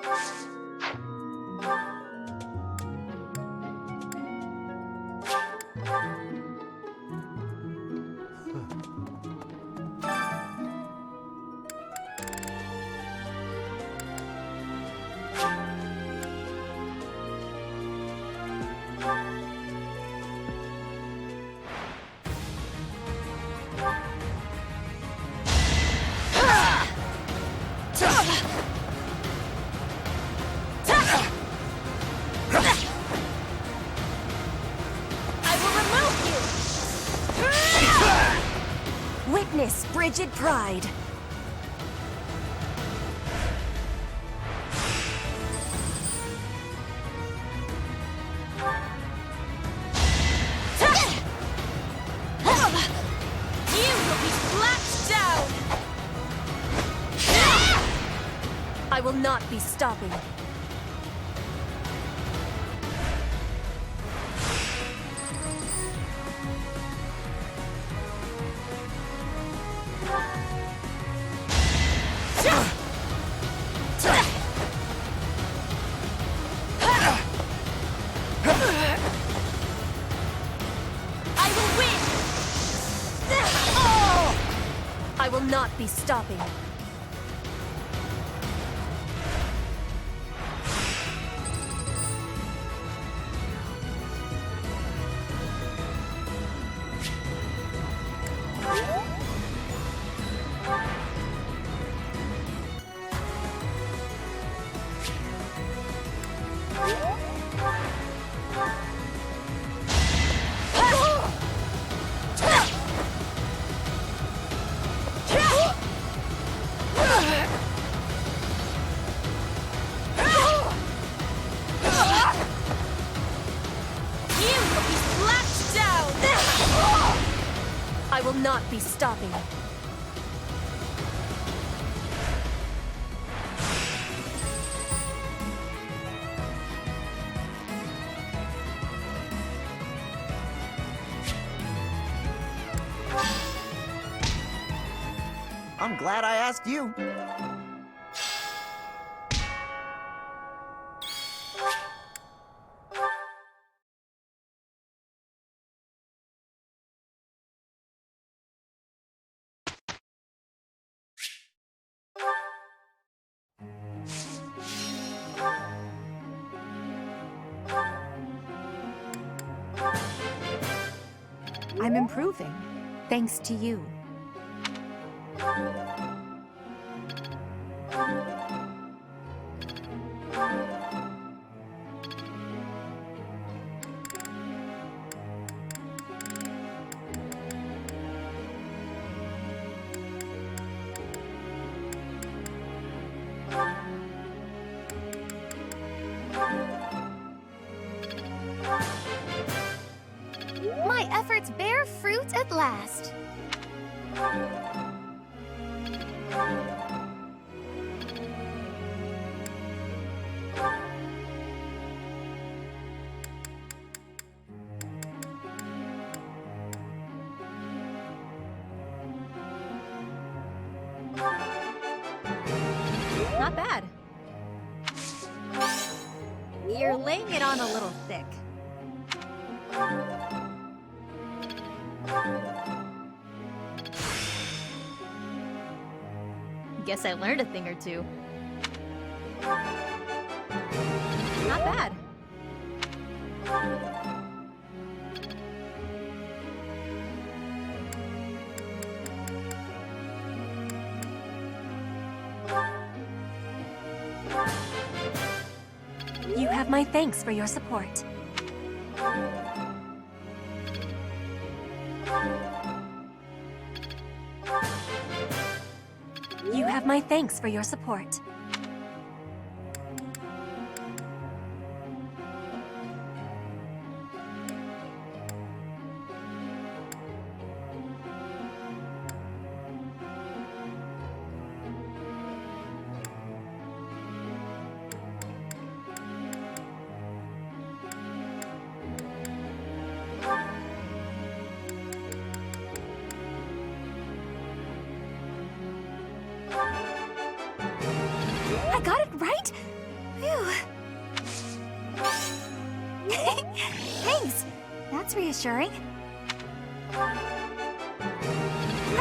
Witness frigid pride. You will be slapped down! I will not be stopping. I will not be stopping. I will not be stopping. I'm glad I asked you. I'm improving, thanks to you. last. Not bad. You're laying it on a little thick. Guess I learned a thing or two. Not bad. You have my thanks for your support. You have my thanks for your support. I got it right? Phew. Thanks. That's reassuring. I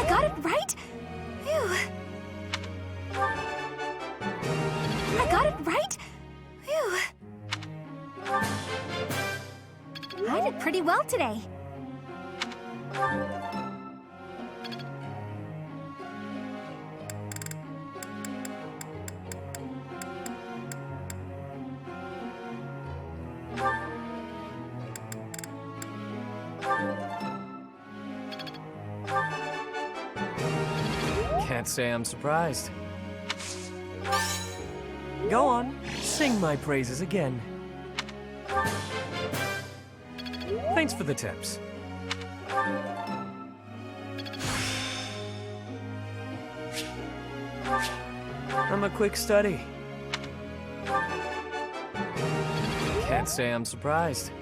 got it right? Phew. I got it right? Phew. I did pretty well today. Can't say I'm surprised. Go on, sing my praises again. Thanks for the tips. I'm a quick study. Can't say I'm surprised.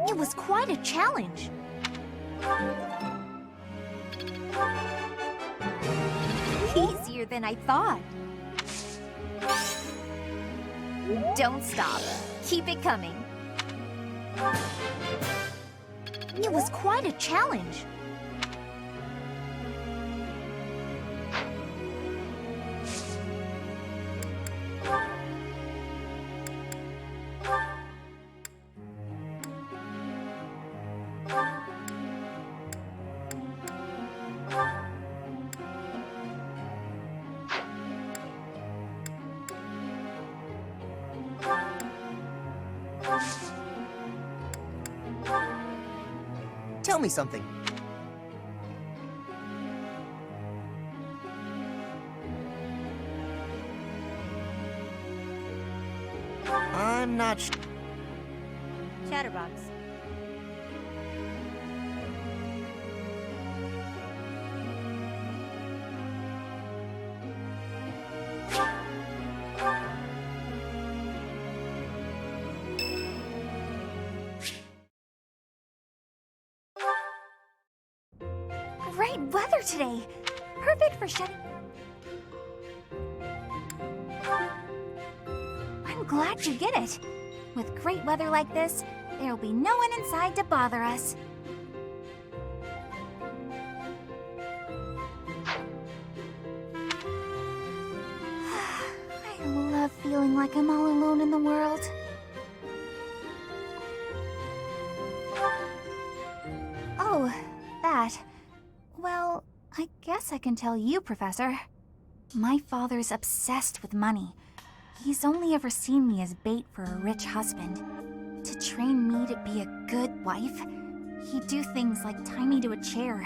It was quite a challenge. Easier than I thought. Don't stop. Keep it coming. It was quite a challenge. Tell me something. I'm not Chatterbox. Great weather today. Perfect for shedding. I'm glad you get it. With great weather like this, there'll be no one inside to bother us. I love feeling like I'm all alone in the world. Oh, that. Well, I guess I can tell you, Professor. My father's obsessed with money. He's only ever seen me as bait for a rich husband. To train me to be a good wife, he'd do things like tie me to a chair.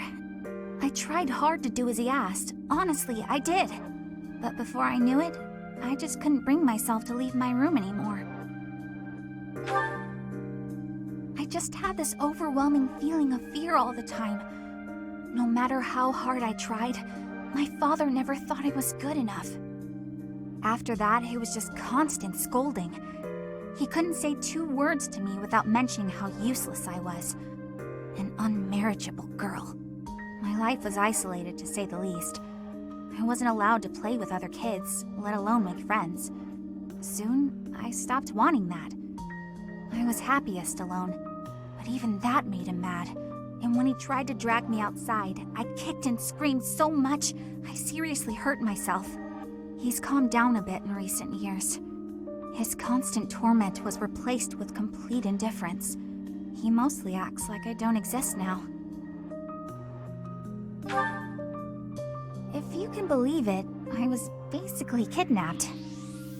I tried hard to do as he asked. Honestly, I did. But before I knew it, I just couldn't bring myself to leave my room anymore. I just had this overwhelming feeling of fear all the time. No matter how hard I tried, my father never thought I was good enough. After that, it was just constant scolding. He couldn't say 2 words to me without mentioning how useless I was. An unmarriageable girl. My life was isolated, to say the least. I wasn't allowed to play with other kids, let alone make friends. Soon, I stopped wanting that. I was happiest alone, but even that made him mad. And when he tried to drag me outside, I kicked and screamed so much, I seriously hurt myself. He's calmed down a bit in recent years. His constant torment was replaced with complete indifference. He mostly acts like I don't exist now. If you can believe it, I was basically kidnapped.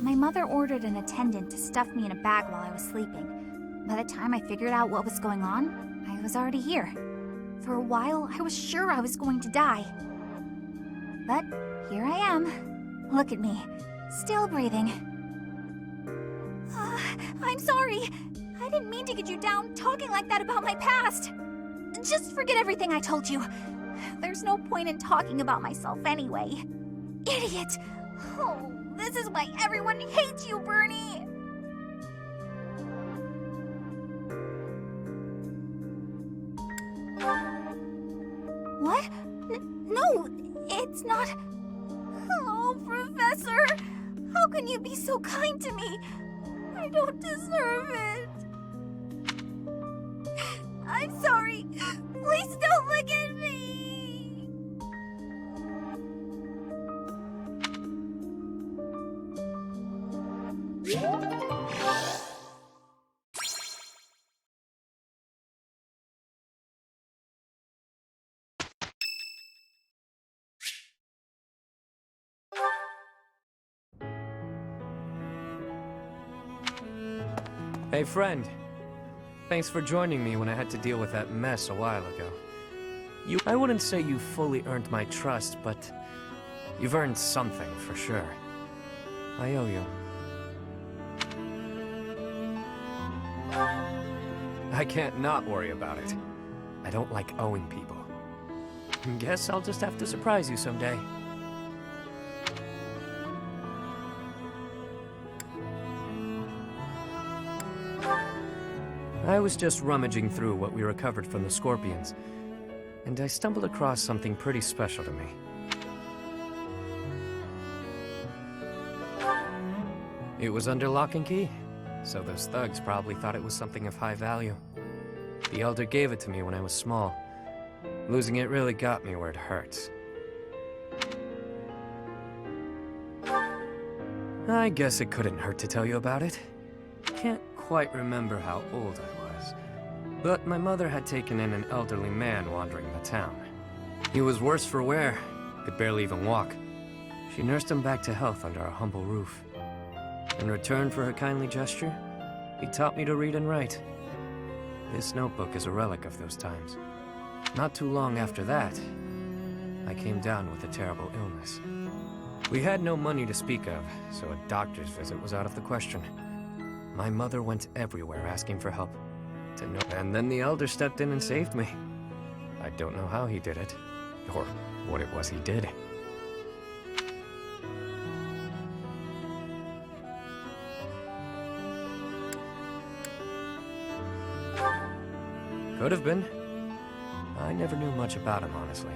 My mother ordered an attendant to stuff me in a bag while I was sleeping. By the time I figured out what was going on, I was already here. For a while, I was sure I was going to die. But here I am. Look at me, still breathing. I'm sorry. I didn't mean to get you down talking like that about my past. Just forget everything I told you. There's no point in talking about myself anyway. Idiot! Oh, this is why everyone hates you, Bernie! What? No, it's not... Oh, Professor! How can you be so kind to me? I don't deserve it. I'm sorry. Please don't look at me. Hey, friend. Thanks for joining me when I had to deal with that mess a while ago. I wouldn't say you fully earned my trust, but you've earned something for sure. I owe you. I can't not worry about it. I don't like owing people. Guess I'll just have to surprise you someday. I was just rummaging through what we recovered from the Scorpions, and I stumbled across something pretty special to me. It was under lock and key, so those thugs probably thought it was something of high value. The Elder gave it to me when I was small. Losing it really got me where it hurts. I guess it couldn't hurt to tell you about it. Can't quite remember how old I was, but my mother had taken in an elderly man wandering the town. He was worse for wear, could barely even walk. She nursed him back to health under our humble roof. In return for her kindly gesture, he taught me to read and write. This notebook is a relic of those times. Not too long after that, I came down with a terrible illness. We had no money to speak of, so a doctor's visit was out of the question. My mother went everywhere asking for help. And then the Elder stepped in and saved me. I don't know how he did it, or what it was he did. Could have been. I never knew much about him, honestly.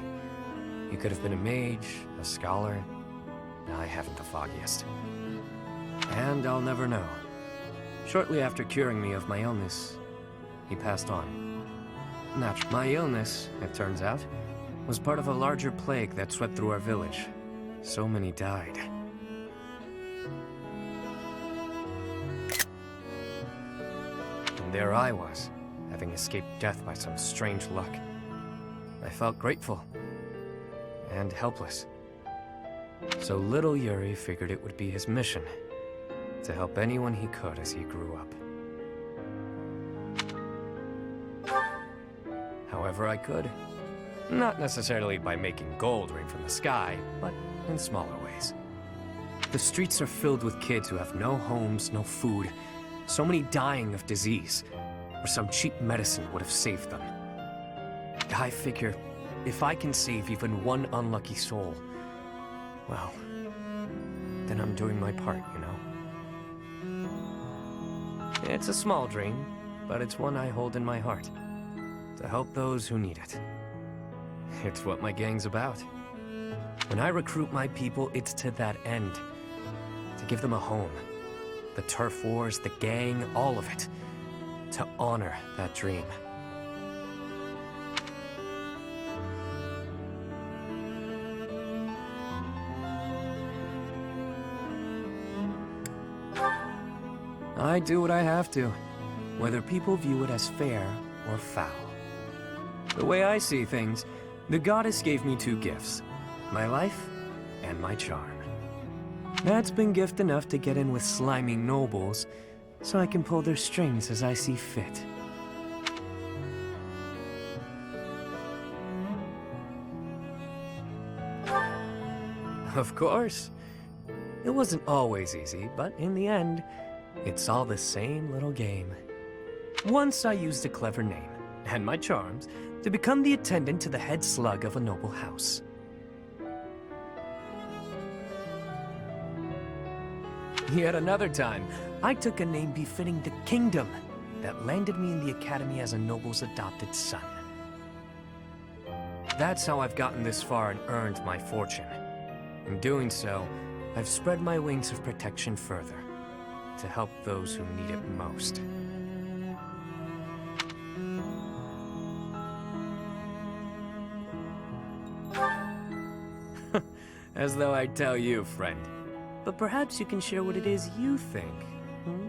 He could have been a mage, a scholar. I haven't the foggiest. And I'll never know. Shortly after curing me of my illness, he passed on. My illness, it turns out, was part of a larger plague that swept through our village. So many died. And there I was, having escaped death by some strange luck. I felt grateful and helpless. So little Yuri figured it would be his mission to help anyone he could as he grew up. However I could. Not necessarily by making gold rain from the sky, but in smaller ways. The streets are filled with kids who have no homes, no food, so many dying of disease, or some cheap medicine would have saved them. I figure, if I can save even one unlucky soul, well, then I'm doing my part, you know? It's a small dream, but it's one I hold in my heart. To help those who need it. It's what my gang's about. When I recruit my people, it's to that end. To give them a home. The turf wars, the gang, all of it. To honor that dream. I do what I have to, whether people view it as fair or foul. The way I see things, the goddess gave me two gifts, my life and my charm. That's been gift enough to get in with slimy nobles, so I can pull their strings as I see fit. Of course. It wasn't always easy, but in the end, it's all the same little game. Once I used a clever name, and my charms, to become the attendant to the head slug of a noble house. Yet another time, I took a name befitting the kingdom that landed me in the academy as a noble's adopted son. That's how I've gotten this far and earned my fortune. In doing so, I've spread my wings of protection further, to help those who need it most. As though I'd tell you, friend. But perhaps you can share what it is you think, hmm?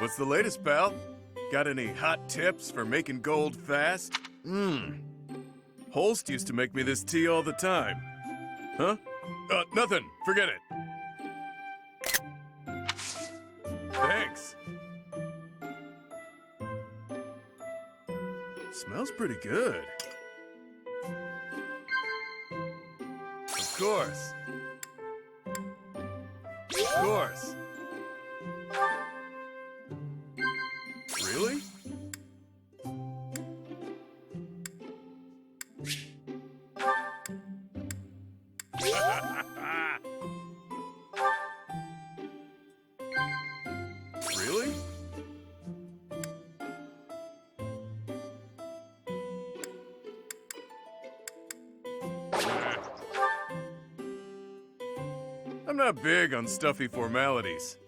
What's the latest, pal? Got any hot tips for making gold fast? Holst used to make me this tea all the time. Huh? Nothing. Forget it. Thanks. Smells pretty good. Of course. Of course. Really? Really? I'm not big on stuffy formalities.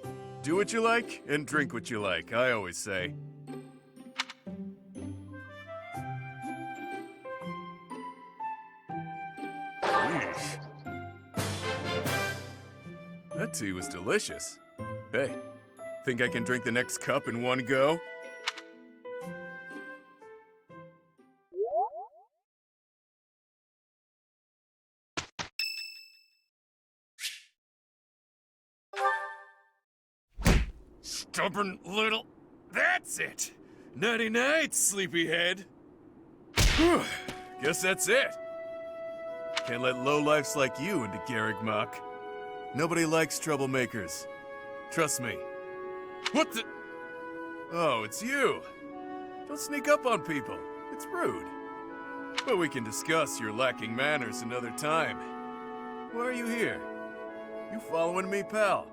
Do what you like and drink what you like, I always say. That tea was delicious. Hey, think I can drink the next cup in one go? Stubborn little... That's it! Nighty-night, sleepyhead. Whew. Guess that's it. Can't let lowlifes like you into Garrigmach. Nobody likes troublemakers. Trust me. What the... Oh, it's you. Don't sneak up on people. It's rude. But we can discuss your lacking manners another time. Why are you here? You following me, pal?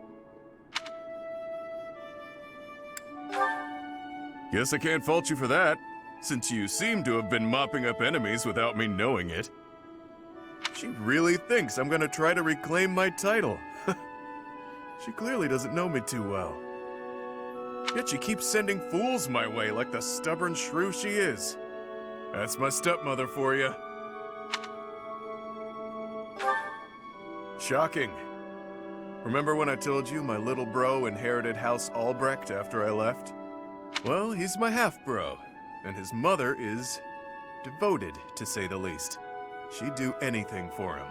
Guess I can't fault you for that, since you seem to have been mopping up enemies without me knowing it. She really thinks I'm gonna try to reclaim my title. She clearly doesn't know me too well. Yet she keeps sending fools my way like the stubborn shrew she is. That's my stepmother for you. Shocking. Remember when I told you my little bro inherited House Albrecht after I left? Well, he's my half-bro, and his mother is devoted, to say the least. She'd do anything for him.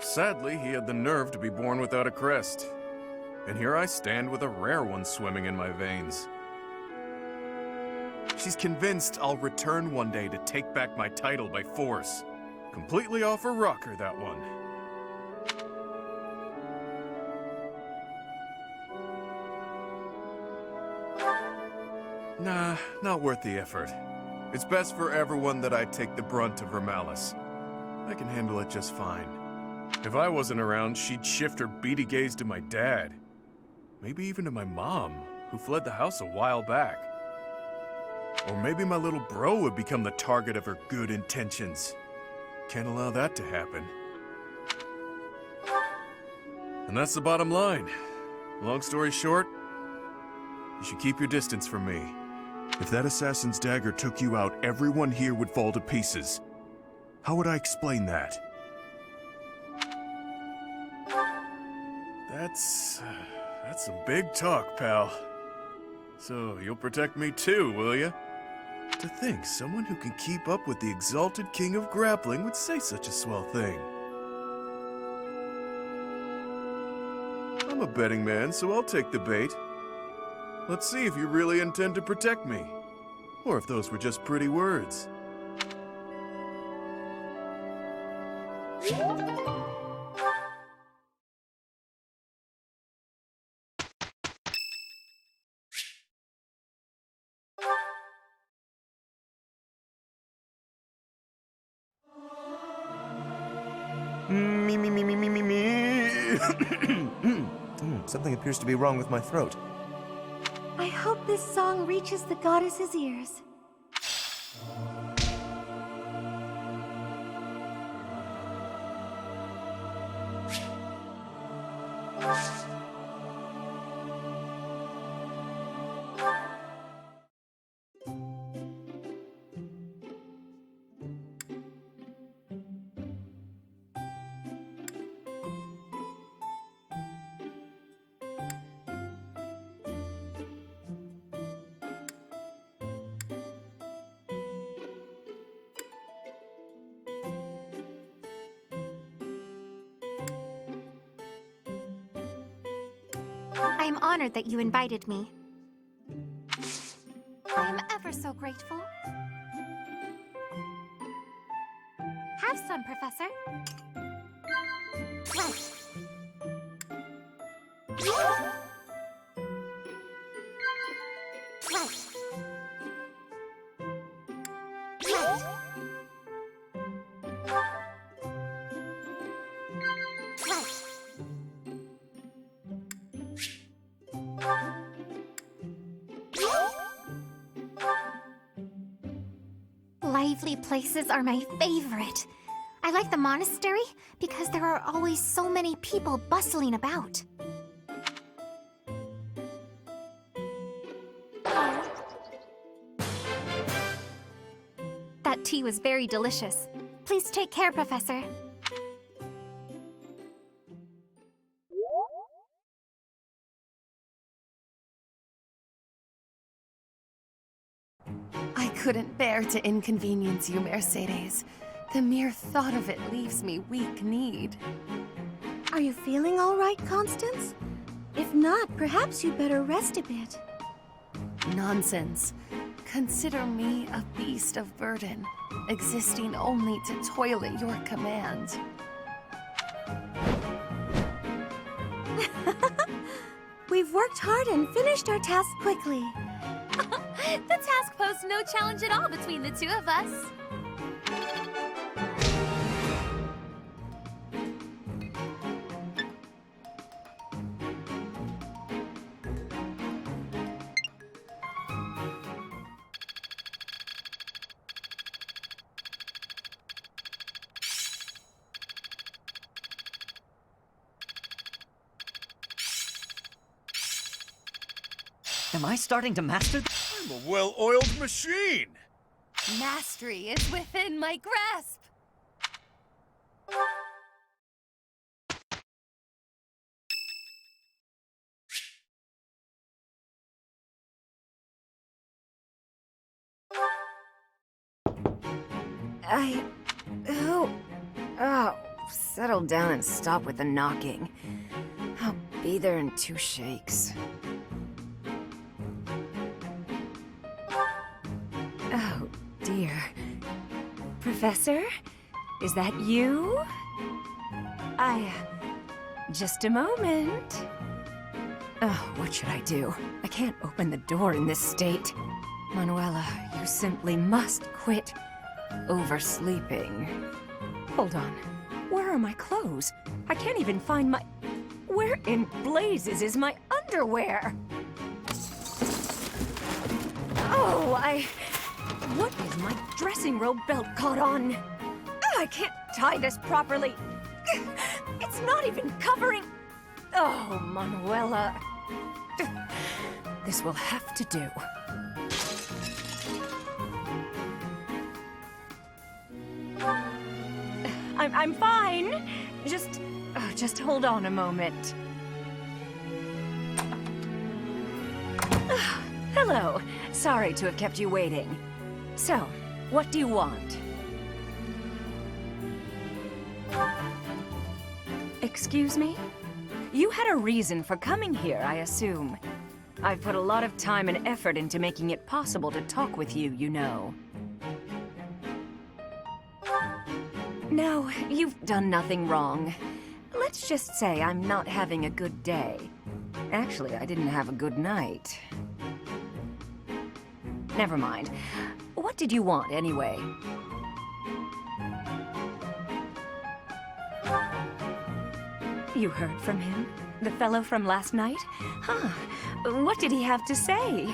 Sadly, he had the nerve to be born without a crest. And here I stand with a rare one swimming in my veins. She's convinced I'll return one day to take back my title by force. Completely off her rocker, that one. Nah, not worth the effort. It's best for everyone that I take the brunt of her malice. I can handle it just fine. If I wasn't around, she'd shift her beady gaze to my dad. Maybe even to my mom, who fled the house a while back. Or maybe my little bro would become the target of her good intentions. Can't allow that to happen. And that's the bottom line. Long story short, you should keep your distance from me. If that assassin's dagger took you out, everyone here would fall to pieces. How would I explain that? That's some big talk, pal. So, you'll protect me too, will ya? To think someone who can keep up with the exalted king of grappling would say such a swell thing. I'm a betting man, so I'll take the bait. Let's see if you really intend to protect me. Or if those were just pretty words. Something appears to be wrong with my throat. I hope this song reaches the goddess's ears. I am honored that you invited me. I am ever so grateful. Have some, Professor. Right. Lively places are my favorite. I like the monastery because there are always so many people bustling about. That tea was very delicious. Please take care, Professor. I couldn't bear to inconvenience you, Mercedes. The mere thought of it leaves me weak-kneed. Are you feeling all right, Constance? If not, perhaps you'd better rest a bit. Nonsense. Consider me a beast of burden, existing only to toil at your command. We've worked hard and finished our task quickly. The task posed no challenge at all between the two of us. Am I starting to master I'm a well-oiled machine! Mastery is within my grasp! Oh, settle down and stop with the knocking. I'll be there in 2 shakes. Oh, dear. Professor? Is that you? Just a moment. Oh, what should I do? I can't open the door in this state. Manuela, you simply must quit oversleeping. Hold on. Where are my clothes? I can't even find my... Where in blazes is my underwear? Oh, What is my dressing robe belt caught on? I can't tie this properly. It's not even covering... Oh, Manuela. This will have to do. I'm fine. Just hold on a moment. Hello. Sorry to have kept you waiting. So, what do you want? Excuse me? You had a reason for coming here, I assume. I've put a lot of time and effort into making it possible to talk with you, you know. No, you've done nothing wrong. Let's just say I'm not having a good day. Actually, I didn't have a good night. Never mind. What did you want, anyway? You heard from him? The fellow from last night? Huh. What did he have to say?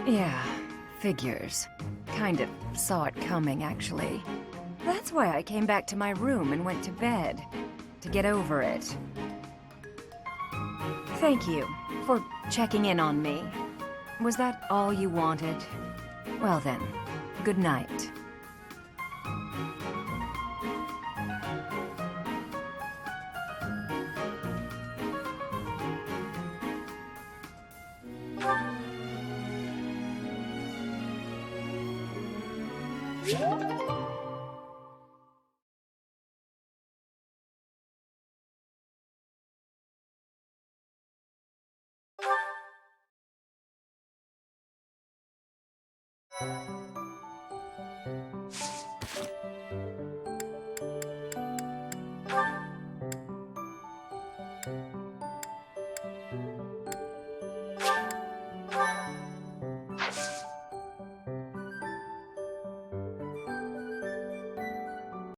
Yeah, figures. Kind of saw it coming, actually. That's why I came back to my room and went to bed. To get over it. Thank you for checking in on me. Was that all you wanted? Well then, good night.